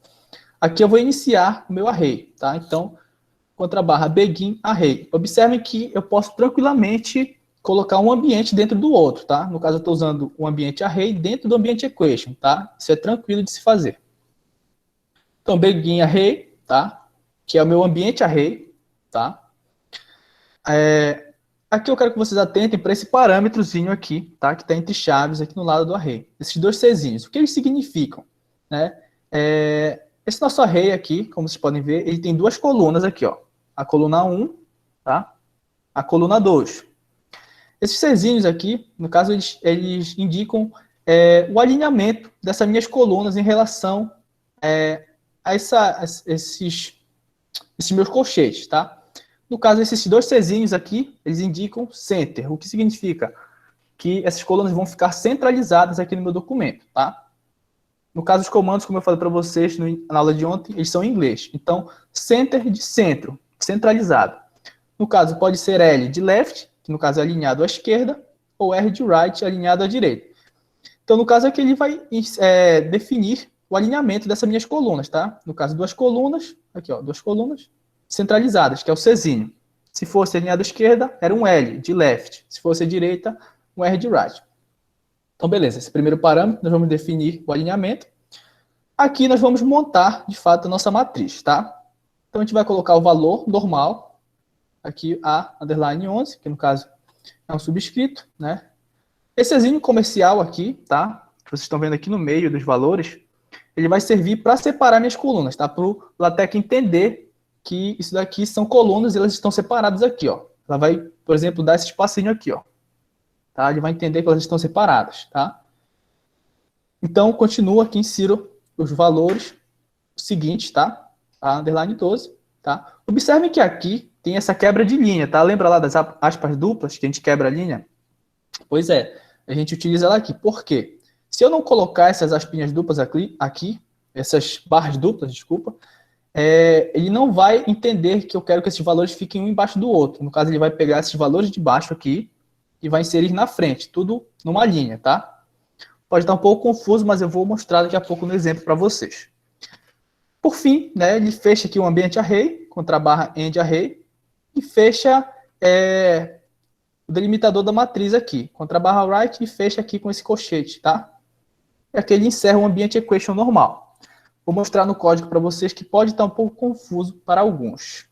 Aqui eu vou iniciar o meu array, tá? Então, contra a barra begin array. Observem que eu posso tranquilamente colocar um ambiente dentro do outro, tá? No caso, eu estou usando o ambiente array dentro do ambiente equation, tá? Isso é tranquilo de se fazer. Então, begin array, tá? Que é o meu ambiente array, tá? Aqui eu quero que vocês atentem para esse parâmetrozinho aqui, tá? Que está entre chaves aqui no lado do array. Esses dois Czinhos. O que eles significam? Né? Esse nosso array aqui, como vocês podem ver, ele tem duas colunas aqui, ó. A coluna 1, tá? A coluna 2. Esses Czinhos aqui, no caso, eles indicam o alinhamento dessas minhas colunas em relação a esses meus colchetes, tá? No caso, esses dois Czinhos aqui, eles indicam center, o que significa que essas colunas vão ficar centralizadas aqui no meu documento, tá? No caso, os comandos, como eu falei para vocês na aula de ontem, eles são em inglês. Então, center de centro, centralizado. No caso, pode ser L de left, que no caso é alinhado à esquerda, ou R de right, alinhado à direita. Então, no caso aqui, ele vai definir o alinhamento dessas minhas colunas, tá? No caso, duas colunas, aqui, ó, duas colunas centralizadas, que é o Czinho. Se fosse alinhado à esquerda, era um L de left. Se fosse à direita, um R de right. Então, beleza. Esse primeiro parâmetro, nós vamos definir o alinhamento. Aqui nós vamos montar, de fato, a nossa matriz, tá? Então, a gente vai colocar o valor normal, aqui A, underline 11, que no caso é um subscrito, né? Esse Czinho comercial aqui, tá? Que vocês estão vendo aqui no meio dos valores, ele vai servir para separar minhas colunas, tá? Para o LaTeX entender que isso daqui são colunas e elas estão separadas aqui, ó. Ela vai, por exemplo, dar esse espacinho aqui, ó. Tá? Ele vai entender que elas estão separadas, tá? Então, continua aqui, insiro os valores seguintes, tá? A underline 12, tá? Observem que aqui tem essa quebra de linha, tá? Lembra lá das aspas duplas que a gente quebra a linha? Pois é, a gente utiliza ela aqui. Por quê? Se eu não colocar essas aspinhas duplas aqui, essas barras duplas, desculpa, ele não vai entender que eu quero que esses valores fiquem um embaixo do outro. No caso, ele vai pegar esses valores de baixo aqui e vai inserir na frente, tudo numa linha, tá? Pode estar um pouco confuso, mas eu vou mostrar daqui a pouco no exemplo para vocês. Por fim, né, ele fecha aqui o ambiente array, contra a barra end array, e fecha o delimitador da matriz aqui, contra a barra write, e fecha aqui com esse colchete, tá? E aqui ele encerra o ambiente equation normal. Vou mostrar no código para vocês que pode estar um pouco confuso para alguns.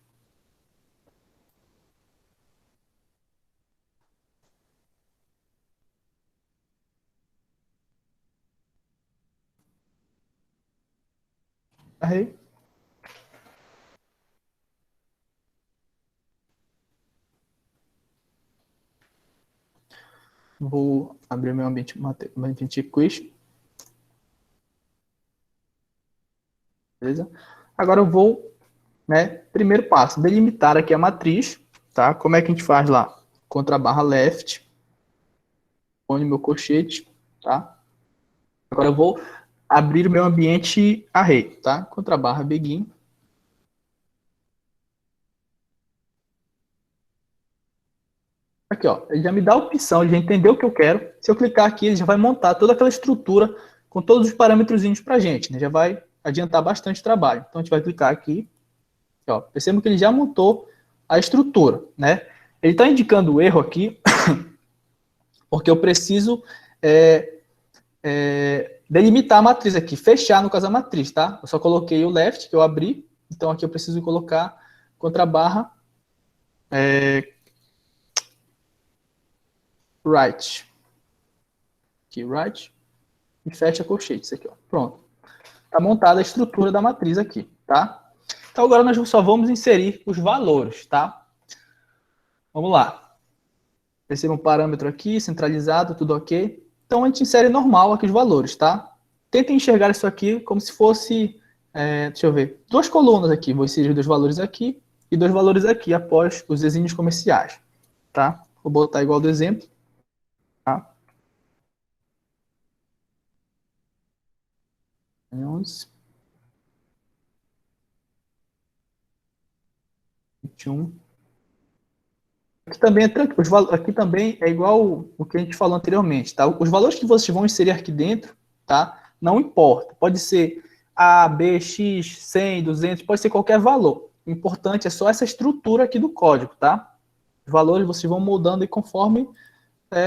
Array. Vou abrir meu ambiente equation. Beleza? Agora eu vou, né, primeiro passo, delimitar aqui a matriz, tá? Como é que a gente faz lá? Contra a barra left, onde meu colchete, tá? Agora eu vou abrir o meu ambiente array, tá? Contra a barra begin. Aqui, ó, ele já me dá a opção, ele já entendeu o que eu quero. Se eu clicar aqui, ele já vai montar toda aquela estrutura com todos os parâmetrozinhos pra gente, né? Já vai adiantar bastante trabalho. Então a gente vai clicar aqui, ó, percebam que ele já montou a estrutura, né? Ele está indicando o erro aqui, porque eu preciso delimitar a matriz aqui, fechar no caso a matriz, tá? Eu só coloquei o left, que eu abri, então aqui eu preciso colocar contra a barra right. Aqui, right, e fecha colchetes aqui, ó. Pronto. Está montada a estrutura da matriz aqui, tá? Então agora nós só vamos inserir os valores, tá? Vamos lá. Perceba um parâmetro aqui, centralizado, tudo ok. Então a gente insere normal aqui os valores, tá? Tentem enxergar isso aqui como se fosse, deixa eu ver, duas colunas aqui. Vou inserir dois valores aqui e dois valores aqui após os exímios comerciais, tá? Vou botar igual do exemplo, tá? 11, 21. Aqui também é tranquilo. Aqui também é igual o que a gente falou anteriormente, tá? Os valores que vocês vão inserir aqui dentro, tá? Não importa. Pode ser A, B, X, 100, 200, pode ser qualquer valor. O importante é só essa estrutura aqui do código, tá? Os valores vocês vão moldando aí conforme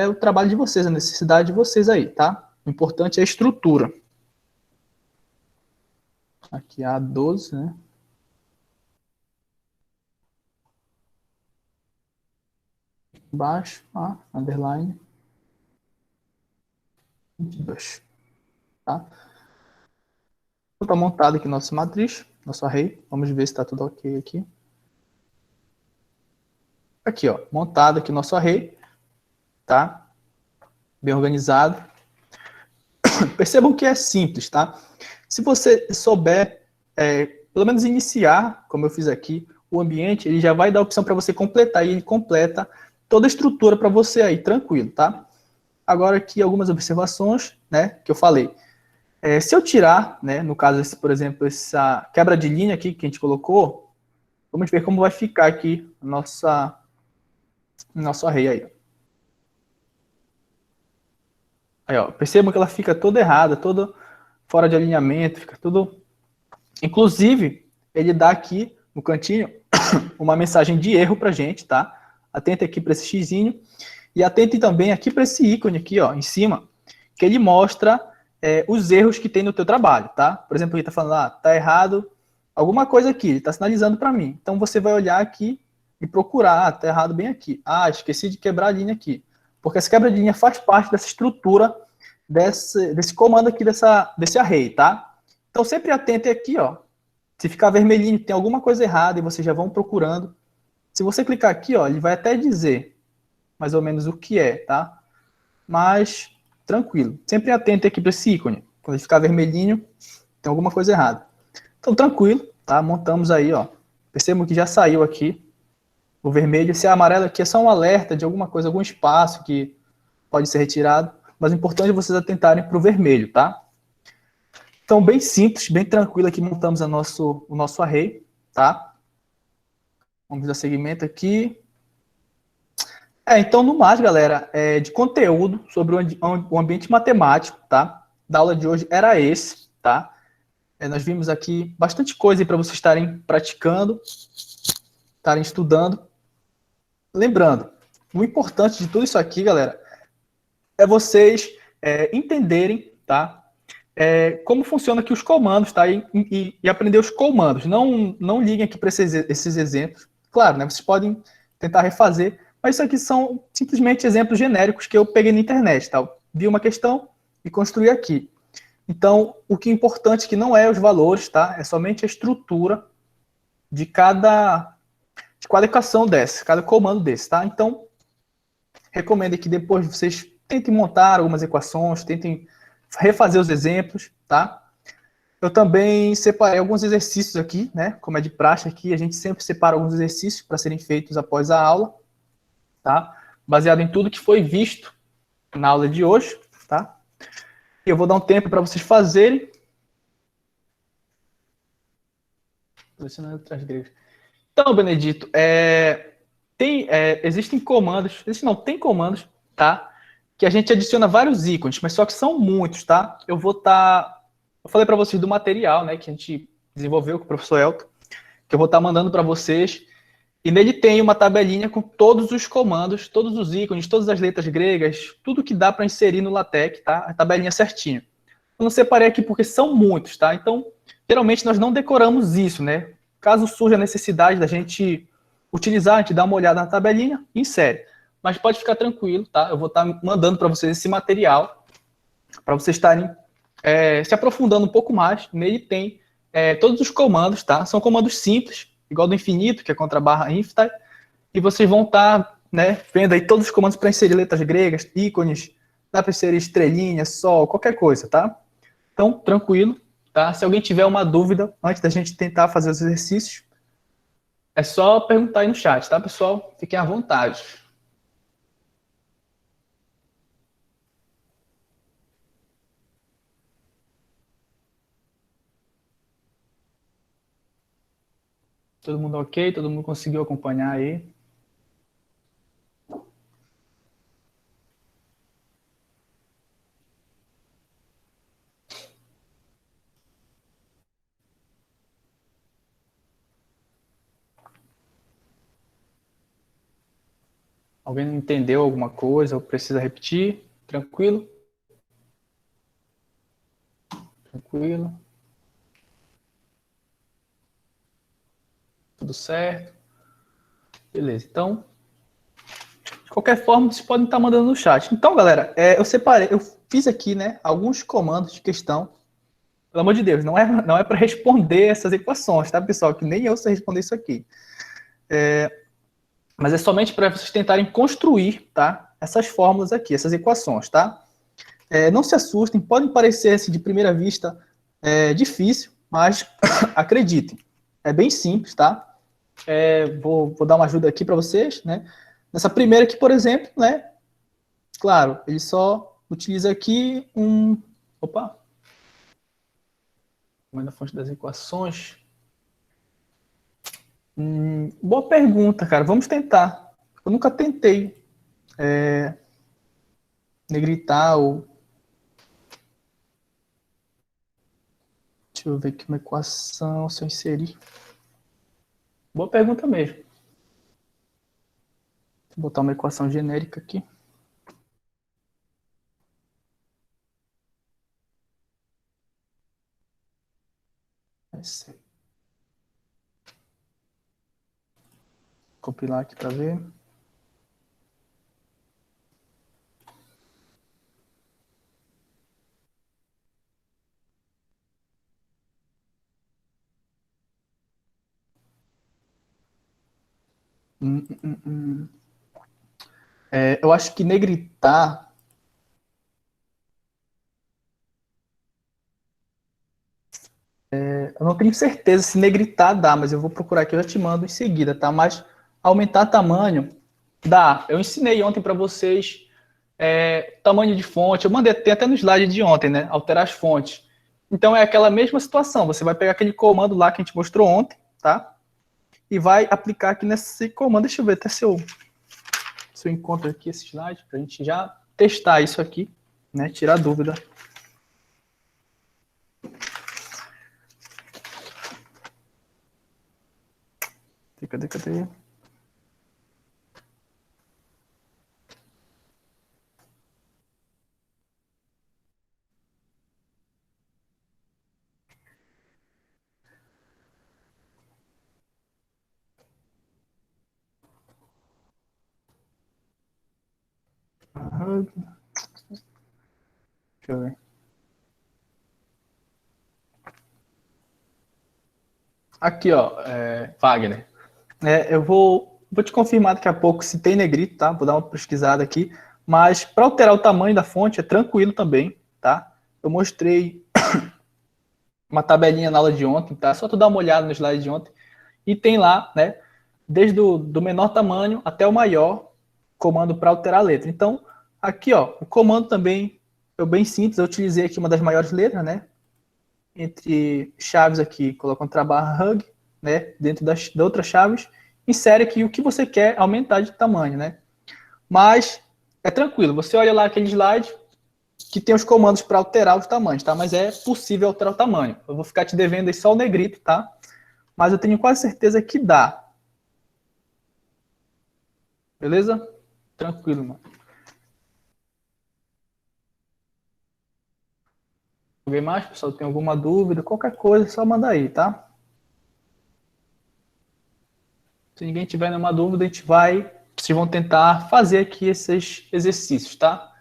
o trabalho de vocês, a necessidade de vocês aí, tá? O importante é a estrutura. Aqui A12, né? Embaixo, underline 22, tá? Está montado aqui nossa matriz, nosso array. Vamos ver se está tudo ok aqui. Aqui, ó, montado aqui nosso array, tá? Bem organizado. Percebam que é simples, tá? Se você souber, pelo menos iniciar, como eu fiz aqui, o ambiente, ele já vai dar a opção para você completar, e ele completa toda a estrutura para você aí, tranquilo, tá? Agora aqui algumas observações, né, que eu falei. Se eu tirar, né, no caso, por exemplo, essa quebra de linha aqui que a gente colocou, vamos ver como vai ficar aqui nosso array aí. Aí, ó, percebam que ela fica toda errada, toda fora de alinhamento, fica tudo... Inclusive, ele dá aqui no cantinho uma mensagem de erro pra gente, tá? Atente aqui para esse xizinho e atente também aqui para esse ícone aqui, ó, em cima, que ele mostra os erros que tem no teu trabalho, tá? Por exemplo, ele tá falando, tá errado alguma coisa aqui, ele tá sinalizando para mim. Então, você vai olhar aqui e procurar, tá errado bem aqui. Esqueci de quebrar a linha aqui. Porque essa quebra de linha faz parte dessa estrutura, desse comando aqui, desse array, tá? Então, sempre atente aqui, ó. Se ficar vermelhinho, tem alguma coisa errada e vocês já vão procurando. Se você clicar aqui, ó, ele vai até dizer mais ou menos o que é, tá? Mas, tranquilo. Sempre atento aqui para esse ícone. Quando ele ficar vermelhinho, tem alguma coisa errada. Então, tranquilo, tá? Montamos aí, ó. Percebam que já saiu aqui o vermelho. Esse amarelo aqui é só um alerta de alguma coisa, algum espaço que pode ser retirado. Mas o importante é vocês atentarem para o vermelho, tá? Então, bem simples, bem tranquilo aqui, montamos o nosso array, tá? Vamos dar seguimento aqui. Então, no mais, galera, de conteúdo sobre o ambiente matemático, tá? Da aula de hoje era esse, tá? Nós vimos aqui bastante coisa para vocês estarem praticando, estarem estudando. Lembrando, o importante de tudo isso aqui, galera, é vocês entenderem, tá? Como funciona aqui os comandos, tá? E aprender os comandos. Não liguem aqui para esses exemplos. Claro, né? Vocês podem tentar refazer, mas isso aqui são simplesmente exemplos genéricos que eu peguei na internet, tá? Vi uma questão e construí aqui. Então, o que é importante que não é os valores, tá? É somente a estrutura de cada equação dessa, cada comando desse, tá? Então, recomendo que depois vocês tentem montar algumas equações, tentem refazer os exemplos, tá? Eu também separei alguns exercícios aqui, né? Como é de praxe aqui, a gente sempre separa alguns exercícios para serem feitos após a aula, tá? Baseado em tudo que foi visto na aula de hoje, tá? E eu vou dar um tempo para vocês fazerem. Então, Benedito, existem comandos, tem comandos, tá? Que a gente adiciona vários ícones, mas só que são muitos, tá? Eu falei para vocês do material, né, que a gente desenvolveu com o professor Elton, que eu vou estar mandando para vocês, e nele tem uma tabelinha com todos os comandos, todos os ícones, todas as letras gregas, tudo que dá para inserir no LaTeX, tá? A tabelinha certinho. Eu não separei aqui porque são muitos, tá? Então, geralmente nós não decoramos isso, né? Caso surja a necessidade da gente utilizar, a gente dá uma olhada na tabelinha e insere. Mas pode ficar tranquilo, tá? Eu vou estar mandando para vocês esse material, para vocês estarem se aprofundando um pouco mais. Nele tem todos os comandos, tá? São comandos simples, igual do infinito, que é contra a barra infinite, e vocês vão estar, né, vendo aí todos os comandos para inserir letras gregas, ícones, dá para inserir estrelinha, sol, qualquer coisa, tá? Então, tranquilo, tá? Se alguém tiver uma dúvida, antes da gente tentar fazer os exercícios, é só perguntar aí no chat, tá, pessoal? Fiquem à vontade. Todo mundo ok? Todo mundo conseguiu acompanhar aí? Alguém não entendeu alguma coisa ou precisa repetir? Tranquilo? Tranquilo? Tudo certo? Beleza, então, de qualquer forma, vocês podem estar mandando no chat. Então, galera, eu fiz aqui, né, alguns comandos de questão. Pelo amor de Deus, não é para responder essas equações, tá, pessoal? Que nem eu sei responder isso aqui. Mas é somente para vocês tentarem construir, tá, essas fórmulas aqui, essas equações, tá? Não se assustem, podem parecer, assim, de primeira vista, difícil, mas acreditem, é bem simples, tá? Vou dar uma ajuda aqui para vocês, né? Nessa primeira aqui, por exemplo, né? Claro, ele só utiliza aqui Opa! Comando a fonte das equações. Boa pergunta, cara. Vamos tentar. Eu nunca tentei negritar ou... Deixa eu ver aqui uma equação, se eu inserir. Boa pergunta mesmo. Vou botar uma equação genérica aqui. Compilar aqui para ver. Eu acho que negritar... Eu não tenho certeza se negritar dá, mas eu vou procurar aqui, eu já te mando em seguida, tá? Mas aumentar tamanho dá. Eu ensinei ontem para vocês tamanho de fonte. Eu mandei até no slide de ontem, né? Alterar as fontes. Então, é aquela mesma situação. Você vai pegar aquele comando lá que a gente mostrou ontem, tá? E vai aplicar aqui nesse comando. Deixa eu ver até se eu encontro aqui esse slide, para a gente já testar isso aqui, né? Tirar dúvida. Cadê? Deixa eu ver. Aqui, ó, Wagner. Eu vou te confirmar daqui a pouco se tem negrito, tá? Vou dar uma pesquisada aqui. Mas para alterar o tamanho da fonte é tranquilo também, tá? Eu mostrei uma tabelinha na aula de ontem, tá? Só tu dar uma olhada no slide de ontem. E tem lá, né? Desde do menor tamanho até o maior, comando para alterar a letra. Então, aqui, ó, o comando também é bem simples. Eu utilizei aqui uma das maiores letras, né? Entre chaves aqui, coloca um /hug, né? Dentro das outras chaves, insere aqui o que você quer aumentar de tamanho, né? Mas é tranquilo. Você olha lá aquele slide que tem os comandos para alterar os tamanhos, tá? Mas é possível alterar o tamanho. Eu vou ficar te devendo aí só o negrito, tá? Mas eu tenho quase certeza que dá. Beleza? Tranquilo, mano. Alguém mais, pessoal? Tem alguma dúvida? Qualquer coisa, é só manda aí, tá? Se ninguém tiver nenhuma dúvida, vocês vão tentar fazer aqui esses exercícios, tá?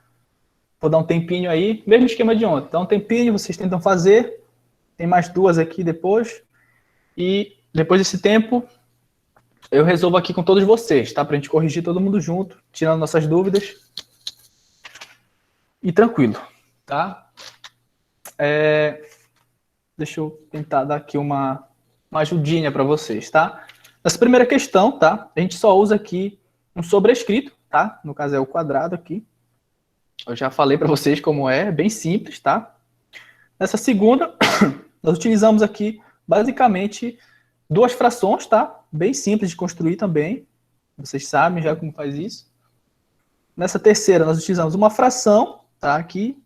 Vou dar um tempinho aí, mesmo esquema de ontem. Dá um tempinho, vocês tentam fazer. Tem mais duas aqui depois. E depois desse tempo, eu resolvo aqui com todos vocês, tá? Pra gente corrigir todo mundo junto, tirando nossas dúvidas. E tranquilo, tá? Deixa eu tentar dar aqui uma ajudinha para vocês, tá? Nessa primeira questão, tá? A gente só usa aqui um sobrescrito, tá? No caso é o quadrado aqui. Eu já falei para vocês como é bem simples, tá? Nessa segunda, nós utilizamos aqui basicamente duas frações, tá? Bem simples de construir também. Vocês sabem já como faz isso. Nessa terceira, nós utilizamos uma fração, tá? Aqui,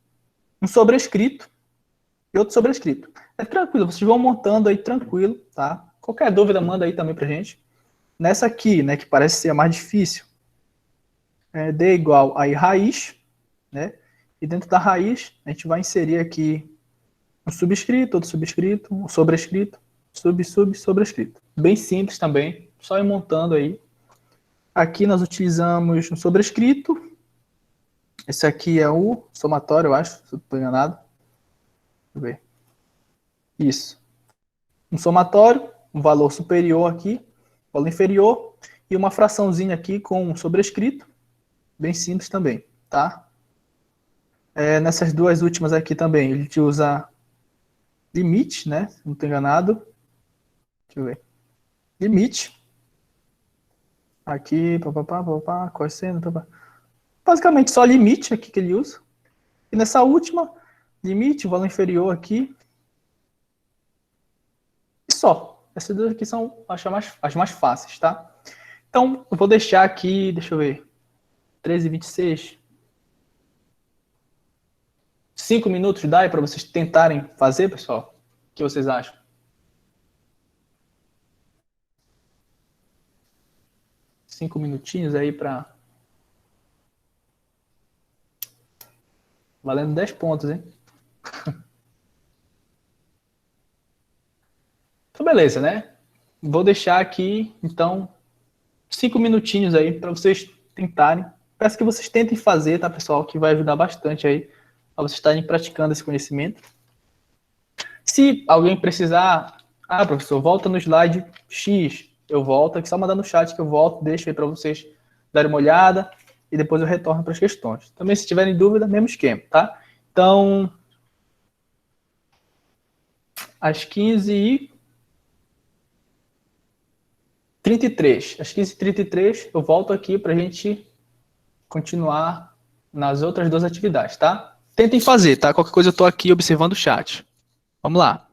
um sobrescrito e outro sobrescrito. É tranquilo, vocês vão montando aí tranquilo, tá? Qualquer dúvida, manda aí também pra gente. Nessa aqui, né, que parece ser a mais difícil, D igual aí raiz, né? E dentro da raiz, a gente vai inserir aqui um subscrito, outro subscrito, um sobrescrito, sobrescrito. Bem simples também, só ir montando aí. Aqui nós utilizamos um sobrescrito. Esse aqui é o somatório, eu acho, se eu não estou enganado. Deixa eu ver. Isso. Um somatório, um valor superior aqui, valor inferior, e uma fraçãozinha aqui com um sobrescrito. Bem simples também, tá? Nessas duas últimas aqui também, a gente usa limite, né? Se não estou enganado. Deixa eu ver. Limite. Aqui, cosseno, basicamente só limite aqui que ele usa. E nessa última, limite, valor inferior aqui. E só. Essas duas aqui são as mais fáceis, tá? Então, eu vou deixar aqui, deixa eu ver, 13h26. 5 minutos dá aí para vocês tentarem fazer, pessoal? O que vocês acham? Cinco minutinhos aí para... Valendo 10 pontos, hein? Então, beleza, né? Vou deixar aqui, então, 5 minutinhos aí para vocês tentarem. Peço que vocês tentem fazer, tá, pessoal? Que vai ajudar bastante aí a vocês estarem praticando esse conhecimento. Se alguém precisar... Ah, professor, volta no slide X. Eu volto aqui, só mandar no chat que eu volto, deixo aí para vocês darem uma olhada e depois eu retorno para as questões. Também, se tiverem dúvida, mesmo esquema, tá? Então, às 15h33. Às 15h33 eu volto aqui para a gente continuar nas outras duas atividades, tá? Tentem fazer, tá? Qualquer coisa eu estou aqui observando o chat. Vamos lá.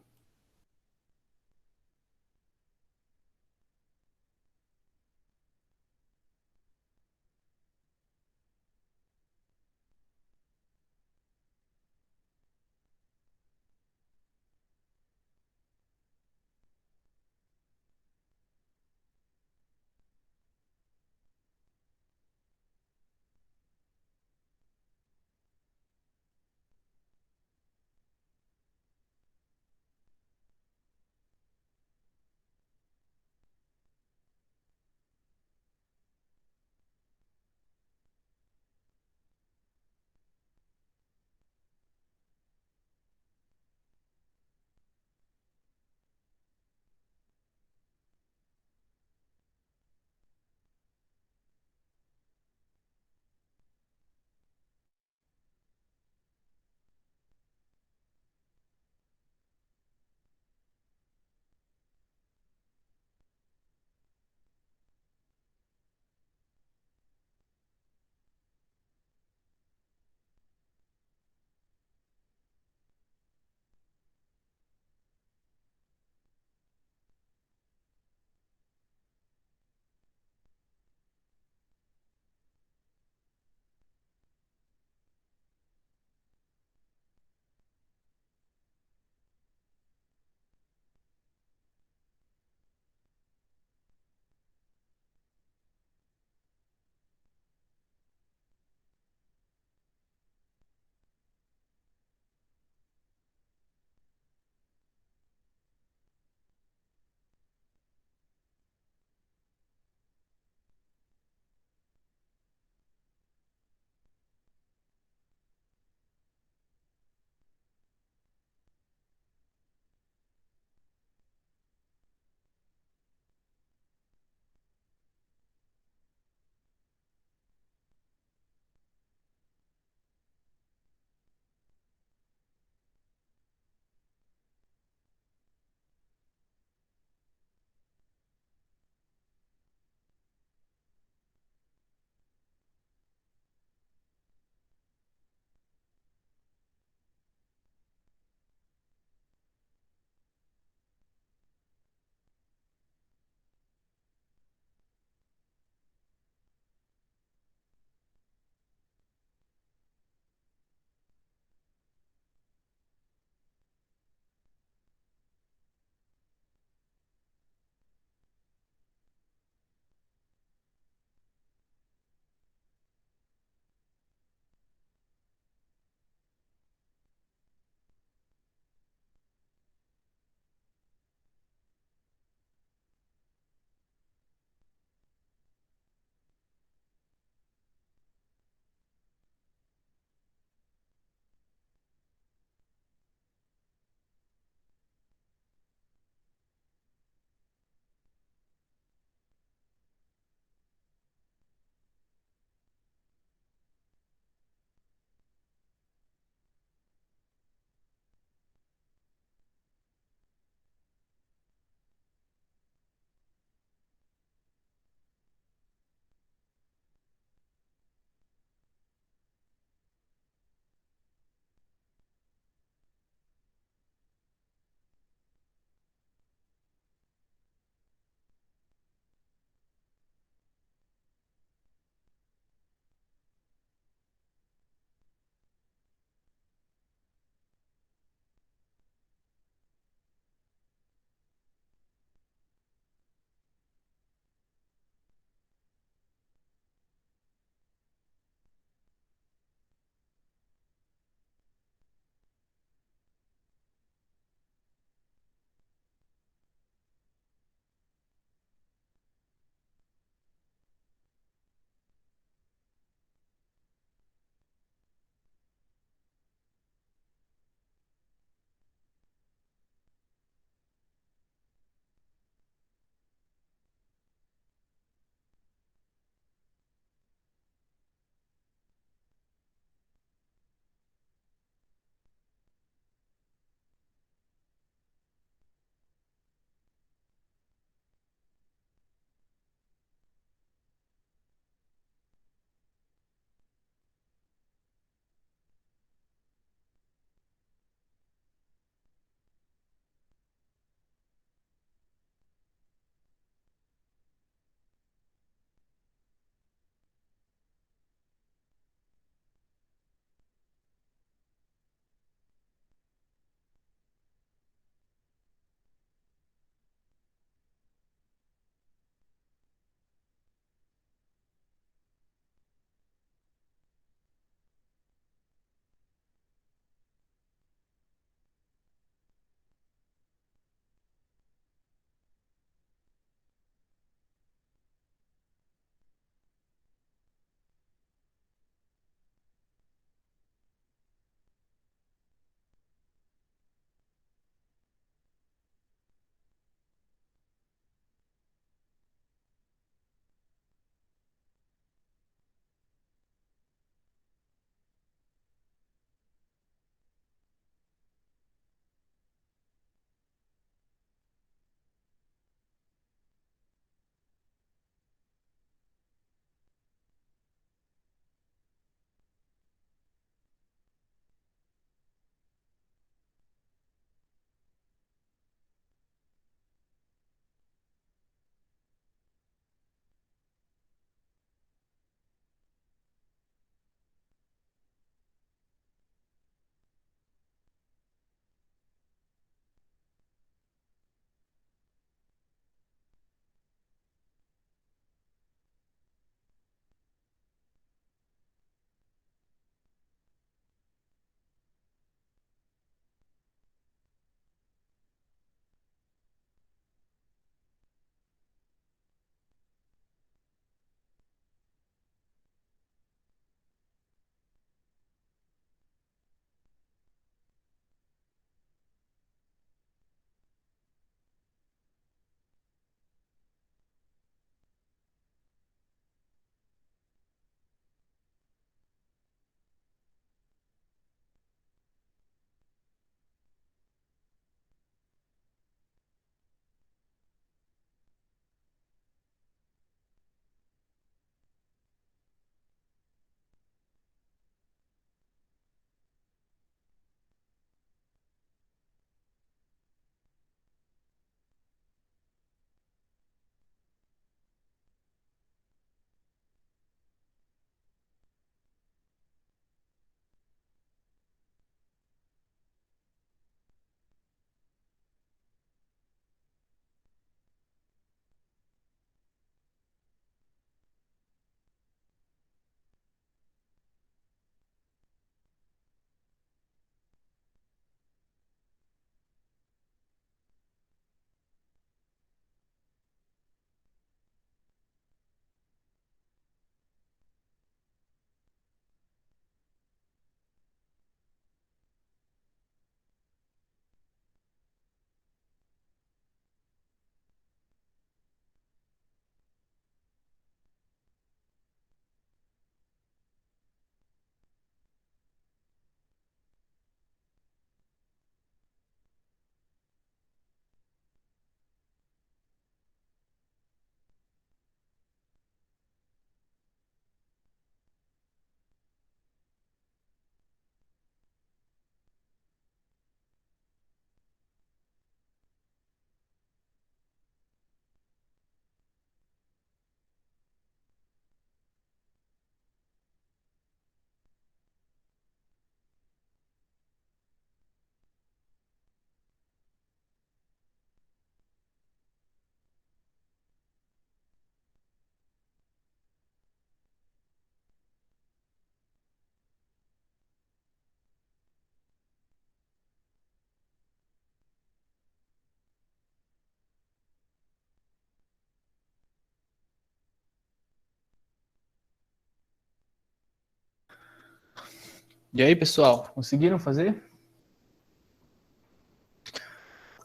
E aí, pessoal, conseguiram fazer?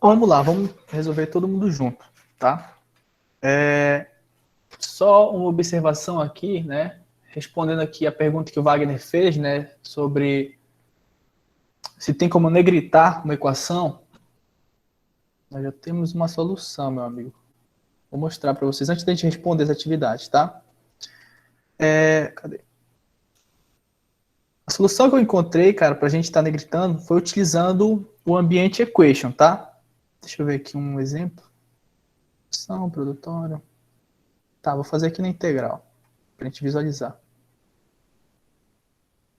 Vamos lá, vamos resolver todo mundo junto, tá? Só uma observação aqui, né? Respondendo aqui a pergunta que o Wagner fez, né? Sobre se tem como negritar uma equação. Nós já temos uma solução, meu amigo. Vou mostrar para vocês antes da gente responder essa atividade, tá? Cadê? A solução que eu encontrei, cara, para a gente estar negritando foi utilizando o Ambient Equation, tá? Deixa eu ver aqui um exemplo. Função, produtório. Tá, vou fazer aqui na integral, para a gente visualizar.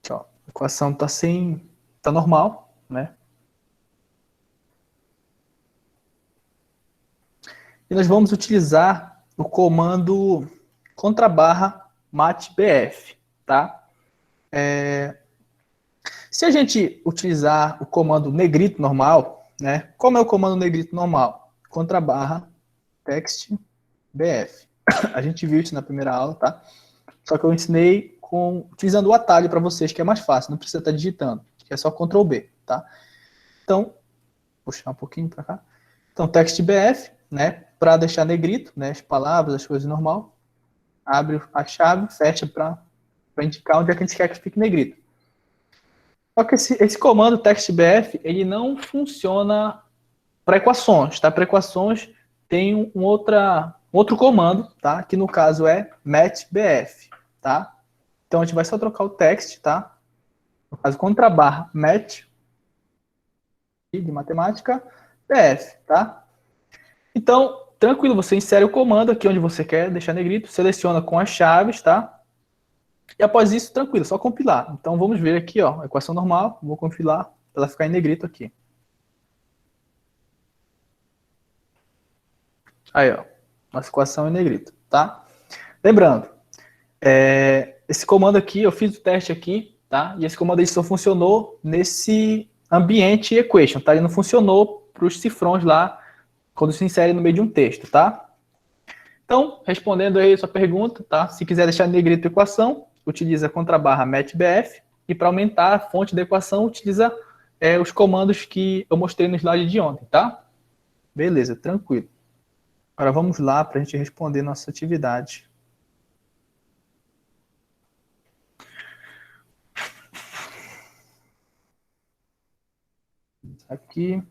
Aqui, ó. A equação tá normal, né? E nós vamos utilizar o comando contrabarra matbf, tá? Se a gente utilizar o comando negrito normal, né? Como é o comando negrito normal? Contrabarra text bf. A gente viu isso na primeira aula, tá? Só que eu ensinei utilizando o atalho para vocês, que é mais fácil, não precisa estar digitando, que é só Ctrl B, tá? Então, vou puxar um pouquinho para cá. Então, text bf, né? Para deixar negrito, né? As palavras, as coisas normal. Abre a chave, fecha para indicar onde é que a gente quer que fique negrito. Só que esse comando textbf, ele não funciona para equações, tá? Para equações tem um outro comando, tá? Que no caso é matbf, tá? Então a gente vai só trocar o text, tá? No caso, contrabarra mat de matemática bf, tá? Então, tranquilo, você insere o comando aqui onde você quer deixar negrito, seleciona com as chaves, tá? E após isso, tranquilo, só compilar. Então vamos ver aqui, ó, a equação normal, vou compilar para ela ficar em negrito aqui. Aí, ó, nossa equação em negrito, tá? Lembrando, esse comando aqui, eu fiz o teste aqui, tá? E esse comando aí só funcionou nesse ambiente equation, tá? Ele não funcionou para os cifrões lá, quando se insere no meio de um texto, tá? Então, respondendo aí a sua pergunta, tá? Se quiser deixar em negrito a equação, utiliza contrabarra matbf, e para aumentar a fonte da equação, utiliza os comandos que eu mostrei no slide de ontem, tá? Beleza, tranquilo. Agora vamos lá para a gente responder nossa atividade. Aqui.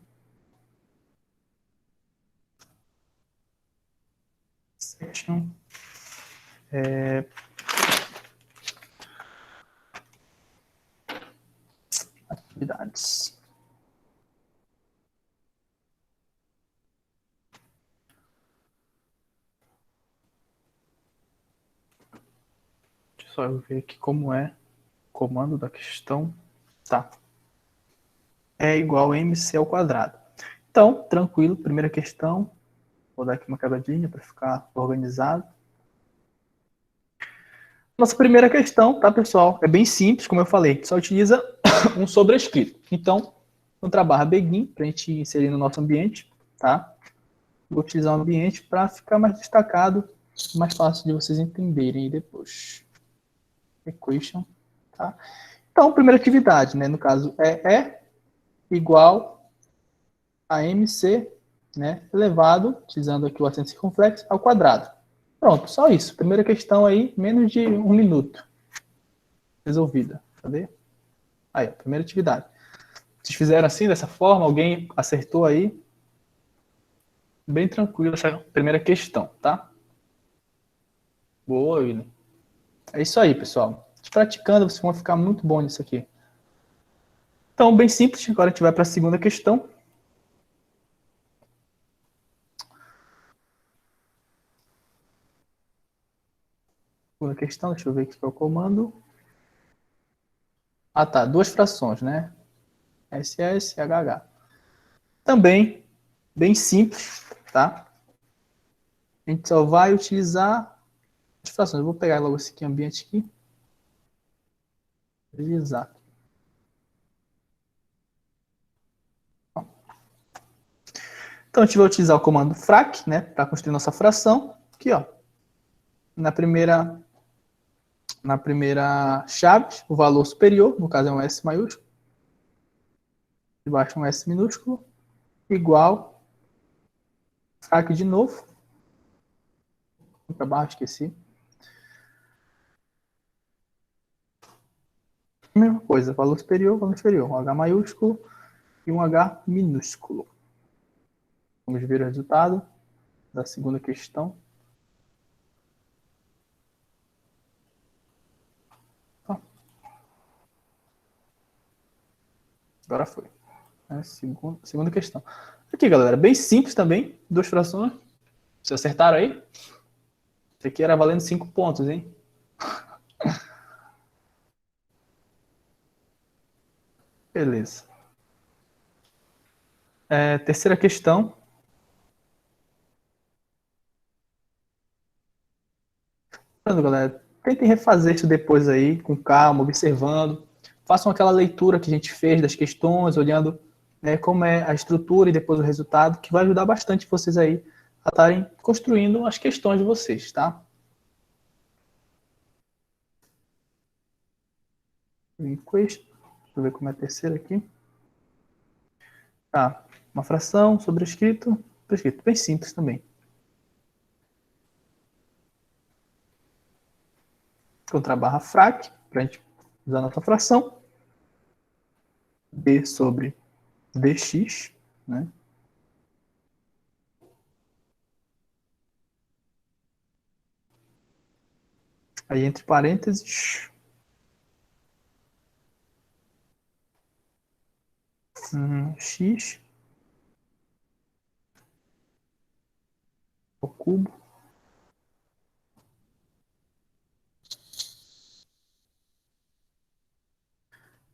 Section. Atividades. Deixa eu só ver aqui como é o comando da questão. Tá. É igual a mc ao quadrado. Então, tranquilo, primeira questão. Vou dar aqui uma quebradinha para ficar organizado. Nossa primeira questão, tá, pessoal? É bem simples, como eu falei. Só utiliza um sobrescrito. Então, contrabarra begin, para a gente inserir no nosso ambiente, tá? Vou utilizar o ambiente para ficar mais destacado, mais fácil de vocês entenderem depois. Equation, tá? Então, primeira atividade, né? No caso, é igual a mc, né? Elevado, utilizando aqui o acento circunflexo, ao quadrado. Pronto, só isso. Primeira questão aí, menos de 1 minuto. Resolvida. Cadê? Aí, ó, primeira atividade. Vocês fizeram assim, dessa forma? Alguém acertou aí? Bem tranquilo essa primeira questão, tá? Boa, William. É isso aí, pessoal. Praticando, vocês vão ficar muito bom nisso aqui. Então, bem simples. Agora a gente vai para a segunda questão. Segunda questão, deixa eu ver aqui qual é o comando. Ah, tá. Duas frações, né? SS, HH. Também, bem simples, tá? A gente só vai utilizar as frações. Eu vou pegar logo esse aqui, ambiente aqui. Utilizar. Então, a gente vai utilizar o comando frac, né? Para construir nossa fração. Aqui, ó. No Na primeira chave, o valor superior, no caso é um S maiúsculo, debaixo um S minúsculo, igual, aqui de novo, para baixo, esqueci. Mesma coisa, valor superior, valor inferior, um H maiúsculo e um H minúsculo. Vamos ver o resultado da segunda questão. Agora foi. Segunda questão. Aqui, galera, bem simples também. Duas frações. Vocês acertaram aí? Isso aqui era valendo 5 pontos, hein? Beleza. Terceira questão. Então, galera, tentem refazer isso depois aí, com calma, observando. Façam aquela leitura que a gente fez das questões, olhando, né, como é a estrutura e depois o resultado, que vai ajudar bastante vocês aí a estarem construindo as questões de vocês, tá? Deixa eu ver como é a terceira aqui. Tá, uma fração, sobrescrito, prescrito. Bem simples também. Contra a barra frac, para a gente usar a nossa fração. D sobre dx, né? Aí entre parênteses, x ao cubo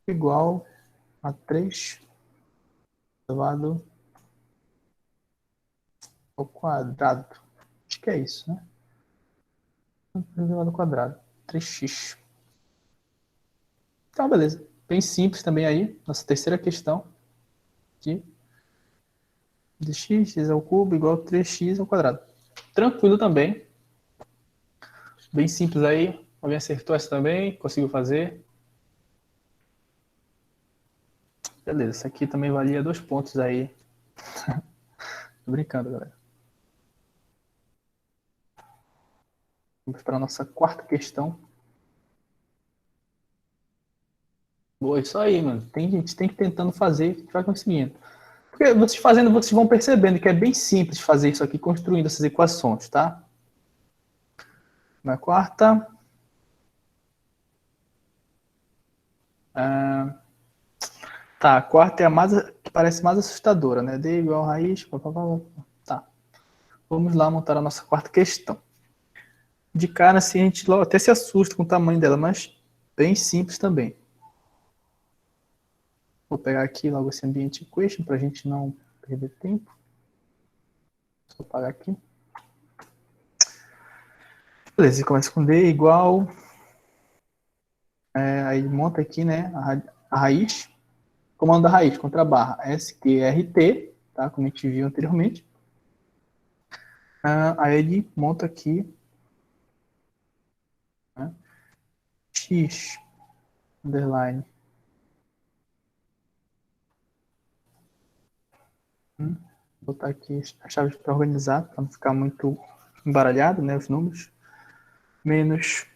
igual a 3 elevado ao quadrado. Acho que é isso, né? Elevado ao quadrado. 3x. Então, beleza. Bem simples também aí. Nossa terceira questão. Aqui. De x ao cubo igual a 3x ao quadrado. Tranquilo também. Bem simples aí. Alguém acertou essa também? Conseguiu fazer? Beleza. Essa aqui também valia 2 pontos aí. Tô brincando, galera. Vamos para a nossa quarta questão. Boa, isso aí, mano. Tem gente tem que ir tentando fazer, que vai conseguindo. Porque vocês fazendo, vocês vão percebendo que é bem simples fazer isso aqui, construindo essas equações, tá? Na quarta. Tá, a quarta é a mais, que parece mais assustadora, né? D igual a raiz. Tá. Vamos lá montar a nossa quarta questão. De cara, assim, a gente até se assusta com o tamanho dela, mas bem simples também. Vou pegar aqui logo esse ambiente equation para a gente não perder tempo. Vou apagar aqui. Beleza, começa com D igual. Aí monta aqui, né? A raiz. Comando da raiz contra a barra SQRT, tá? Como a gente viu anteriormente. Aí ele monta aqui, né? X underline. Vou botar aqui as chaves para organizar, para não ficar muito embaralhado, né? Os números. Menos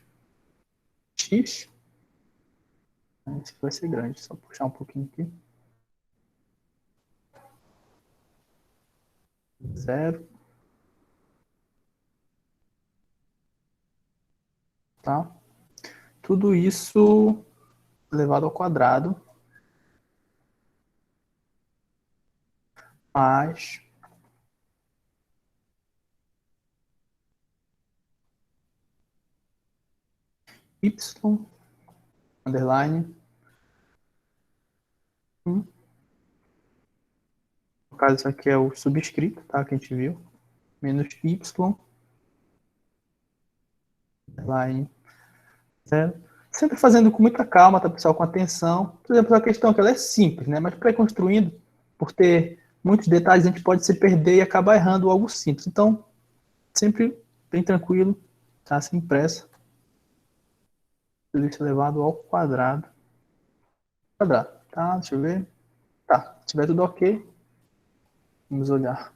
X. Esse aqui vai ser grande, só puxar um pouquinho aqui. 0. Tá? Tudo isso elevado ao quadrado. Mais y underline 1. No caso, isso aqui é o subscrito, tá? Que a gente viu. Menos y underline 0. Sempre fazendo com muita calma, tá, pessoal? Com atenção. Por exemplo, a questão que ela é simples, né? Mas para ir construindo, por ter muitos detalhes, a gente pode se perder e acabar errando algo simples. Então, sempre bem tranquilo, tá? Sem pressa. Isso elevado ao quadrado. Quadrado, tá? Deixa eu ver. Tá, se tiver tudo ok, vamos olhar.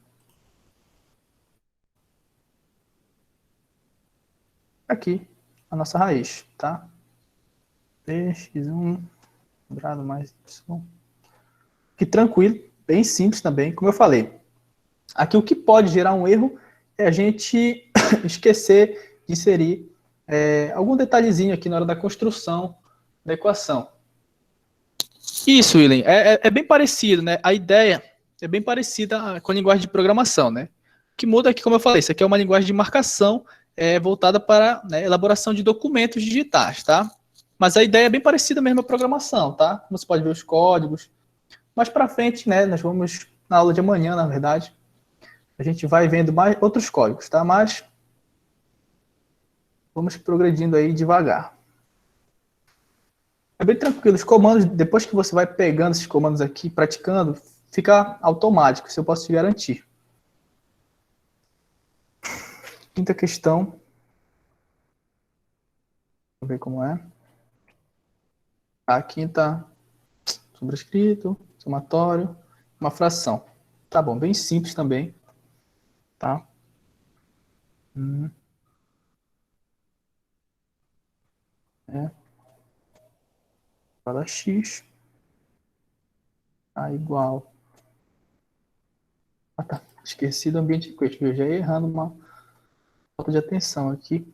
Aqui, a nossa raiz, tá? X1, quadrado mais Y. Que tranquilo, bem simples também, como eu falei. Aqui o que pode gerar um erro é a gente esquecer de inserir algum detalhezinho aqui na hora da construção da equação. Isso, William, é bem parecido, né? A ideia é bem parecida com a linguagem de programação, né? O que muda aqui, como eu falei, isso aqui é uma linguagem de marcação voltada para, né, elaboração de documentos digitais, tá? Mas a ideia é bem parecida mesmo à programação, tá? Como você pode ver os códigos. Mais para frente, né? Nós vamos, na aula de amanhã, na verdade, a gente vai vendo mais outros códigos, tá? Mas vamos progredindo aí devagar. É bem tranquilo, os comandos, depois que você vai pegando esses comandos aqui, praticando, fica automático, isso eu posso te garantir. Quinta questão. Vamos ver como é. A quinta, sobrescrito, somatório, uma fração. Tá bom, bem simples também, tá? É, para x, a igual. Ah, tá. Esqueci do ambiente equation. Eu já ia errando uma falta de atenção aqui.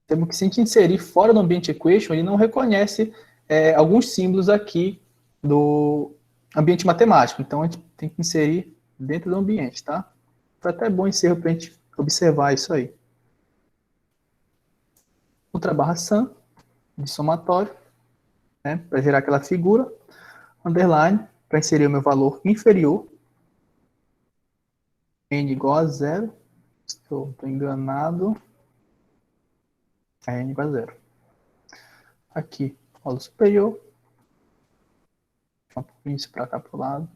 Temos que, se a gente inserir fora do ambiente equation, ele não reconhece alguns símbolos aqui do ambiente matemático. Então, a gente tem que inserir dentro do ambiente, tá? Foi até bom encerro para a gente observar isso aí. Ultra barra sum, de somatório, né, para gerar aquela figura. Underline, para inserir o meu valor inferior. N igual a zero. Estou enganado. É N igual a zero. Aqui, valor superior. Um pouquinho isso para cá para o lado.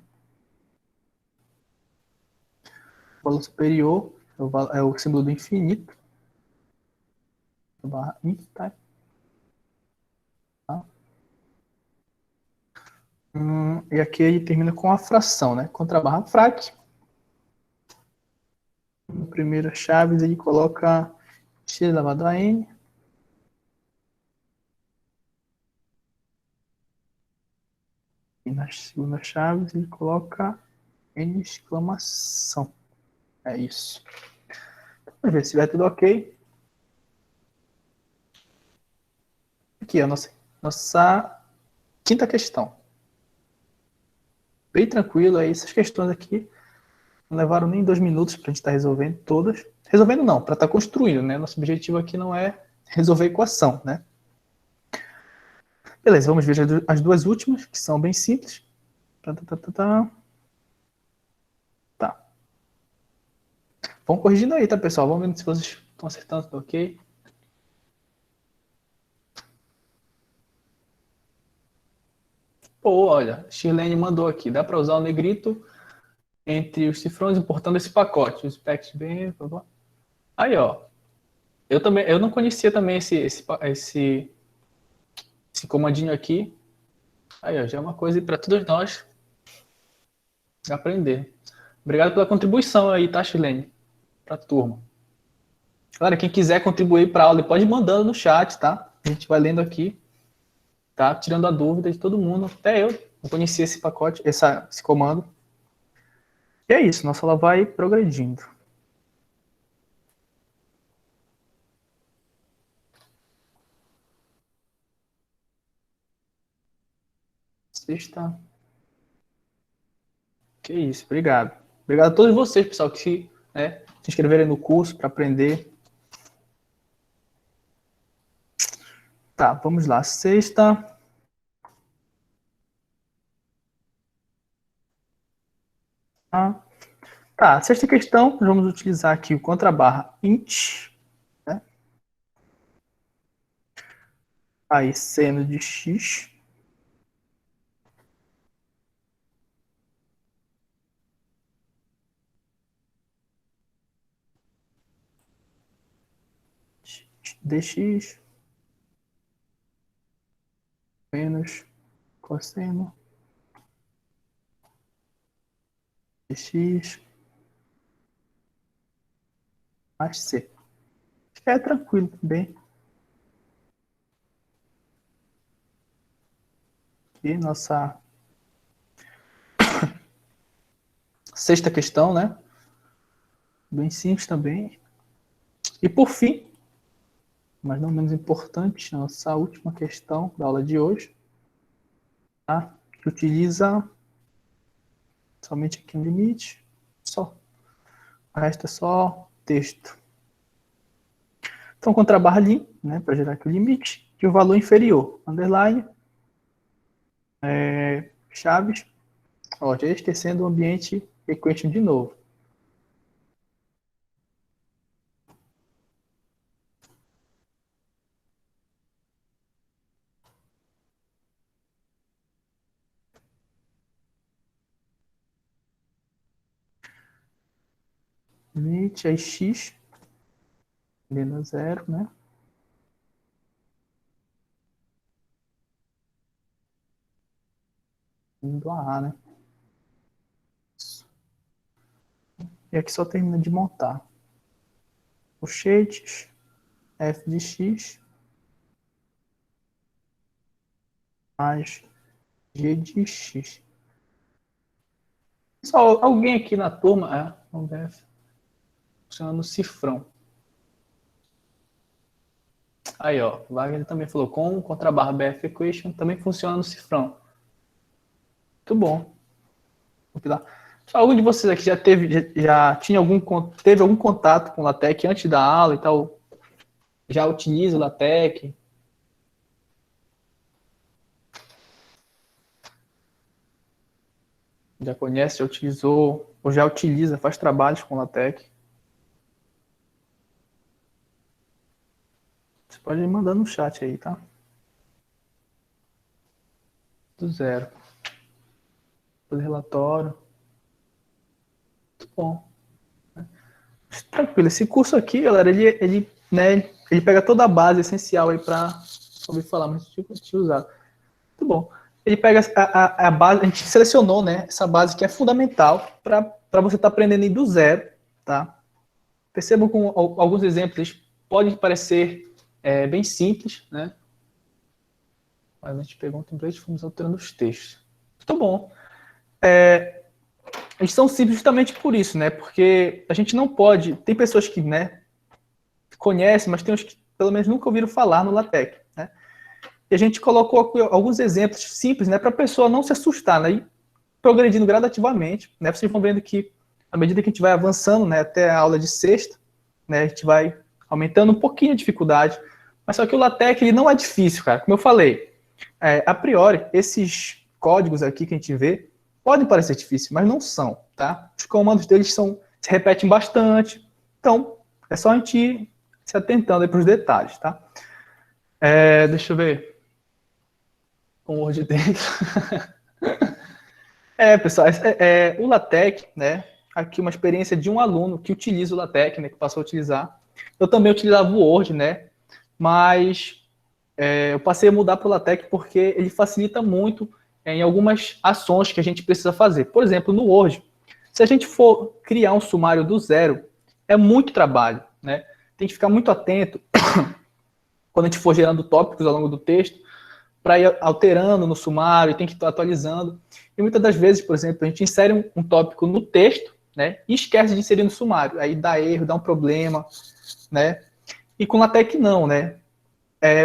O valor superior é o símbolo do infinito. Barra inf, tá? E aqui ele termina com a fração, né? Contra a barra frac. Na primeira chaves ele coloca x elevado a n. E na segunda chave ele coloca n exclamação. É isso. Vamos ver se tiver tudo ok. Aqui, a nossa quinta questão. Bem tranquilo, aí essas questões aqui não levaram nem 2 minutos para a gente estar resolvendo todas. Resolvendo não, para estar construindo, né? Nosso objetivo aqui não é resolver a equação, né? Beleza, vamos ver as duas últimas, que são bem simples. Tá. Vão corrigindo aí, tá, pessoal? Vamos vendo se vocês estão acertando, tá ok? Pô, olha, Shirlene mandou aqui. Dá para usar o negrito entre os cifrões importando esse pacote. Os packs bem... Aí, ó. Eu não conhecia também esse comandinho aqui. Aí, ó, já é uma coisa para todos nós aprender. Obrigado pela contribuição aí, tá, Shirlene? Para a turma. Galera, quem quiser contribuir para a aula, pode ir mandando no chat, tá? A gente vai lendo aqui, tá? Tirando a dúvida de todo mundo. Até eu não conhecia esse pacote, esse comando. E é isso, nossa aula vai progredindo. Sexta. Que isso, obrigado. Obrigado a todos vocês, pessoal, que se inscreverem no curso para aprender. Tá, vamos lá. Sexta. Tá, sexta questão, nós vamos utilizar aqui o contrabarra int, né? Aí, seno de x. dx menos cosseno dx mais c. Acho que é tranquilo também. Aqui, nossa sexta questão, né? Bem simples também. E por fim, mas não menos importante, nossa última questão da aula de hoje, tá? Que utiliza somente aqui um limite, só. O resto é só texto. Então, contra a barra ali, né, para gerar aqui o limite, que o valor inferior, underline, chaves, ó, já esquecendo o ambiente equation de novo. Limite, aí x, menos zero, né? Indo a A, né? E aqui só termina de montar. O shades, f de x, mais g de x. Só alguém aqui na turma, vamos ver, funcionando cifrão. Aí, ó, o Wagner também falou, com contra a barra BF equation também funciona no cifrão. Muito bom. Só algum de vocês aqui teve algum contato com o LaTeX antes da aula e tal? Já utiliza o LaTeX? Já conhece, já utilizou, ou já utiliza, faz trabalhos com LaTeX? Você pode ir mandando no chat aí, tá? Do zero. Do relatório. Muito bom. Tranquilo. Esse curso aqui, galera, ele pega toda a base essencial aí para ouvir falar, mas deixa eu usar. Muito bom. Ele pega a base, a gente selecionou, né, essa base que é fundamental para você estar aprendendo aí do zero, tá? Percebam com alguns exemplos, eles podem parecer bem simples, né? Mas a gente pegou um template e fomos alterando os textos. Muito bom. Eles são simples justamente por isso, né? Porque a gente não pode... Tem pessoas que, né, conhecem, mas tem uns que pelo menos nunca ouviram falar no LaTeX, né? E a gente colocou alguns exemplos simples, né, para a pessoa não se assustar, né? E progredindo gradativamente, né? Vocês vão vendo que, à medida que a gente vai avançando, né, até a aula de sexta, né, a gente vai aumentando um pouquinho a dificuldade. Mas só que o LaTeX, ele não é difícil, cara. Como eu falei, a priori, esses códigos aqui que a gente vê podem parecer difíceis, mas não são, tá? Os comandos deles se repetem bastante. Então, é só a gente ir se atentando aí para os detalhes, tá? Deixa eu ver. Com o Word dentro. Pessoal, o LaTeX, né? Aqui uma experiência de um aluno que utiliza o LaTeX, né? Que passou a utilizar. Eu também utilizava o Word, né? Mas eu passei a mudar para o LaTeX porque ele facilita muito em algumas ações que a gente precisa fazer. Por exemplo, no Word, se a gente for criar um sumário do zero, é muito trabalho, né? Tem que ficar muito atento quando a gente for gerando tópicos ao longo do texto, para ir alterando no sumário, tem que estar atualizando. E muitas das vezes, por exemplo, a gente insere um tópico no texto, né, e esquece de inserir no sumário. Aí dá erro, dá um problema, né? E com LaTeX não, né?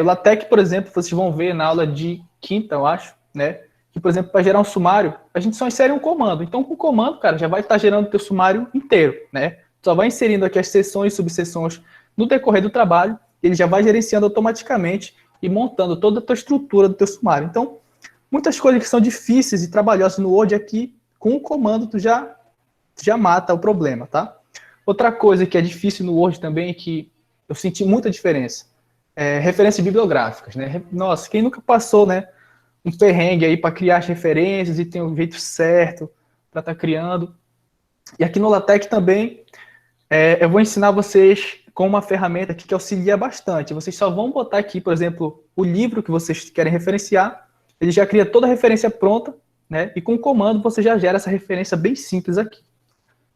O LaTeX, por exemplo, vocês vão ver na aula de quinta, eu acho, né? Que, por exemplo, para gerar um sumário, a gente só insere um comando. Então, com o comando, cara, já vai estar gerando o teu sumário inteiro, né? Só vai inserindo aqui as seções e subseções no decorrer do trabalho, ele já vai gerenciando automaticamente e montando toda a tua estrutura do teu sumário. Então, muitas coisas que são difíceis e trabalhosas no Word aqui, com o comando tu já mata o problema, tá? Outra coisa que é difícil no Word também é que eu senti muita diferença. Referências bibliográficas, né? Nossa, quem nunca passou, né, um perrengue aí para criar as referências e tem um jeito certo para estar criando. E aqui no LaTeX também, eu vou ensinar vocês com uma ferramenta aqui que auxilia bastante. Vocês só vão botar aqui, por exemplo, o livro que vocês querem referenciar, ele já cria toda a referência pronta, né? E com o comando você já gera essa referência bem simples aqui.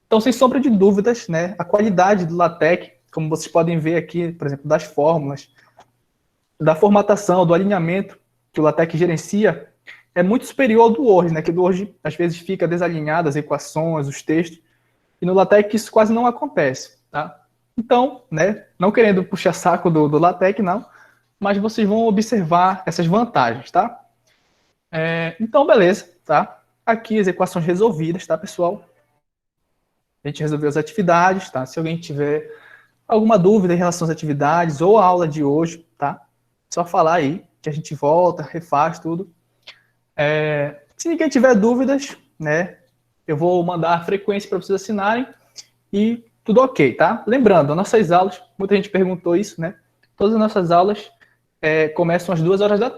Então, sem sombra de dúvidas, né, a qualidade do LaTeX, como vocês podem ver aqui, por exemplo, das fórmulas, da formatação, do alinhamento que o LaTeX gerencia, é muito superior ao do Word, né? Que do Word, às vezes, fica desalinhado as equações, os textos, e no LaTeX isso quase não acontece, tá? Então, né, não querendo puxar saco do LaTeX, não, mas vocês vão observar essas vantagens, tá? Então, beleza, tá? Aqui as equações resolvidas, tá, pessoal? A gente resolveu as atividades, tá? Se alguém tiver alguma dúvida em relação às atividades ou a aula de hoje, tá? Só falar aí, que a gente volta, refaz tudo. Se ninguém tiver dúvidas, né, eu vou mandar a frequência para vocês assinarem e tudo ok, tá? Lembrando, as nossas aulas, muita gente perguntou isso, né? Todas as nossas aulas começam às 2 horas da tarde.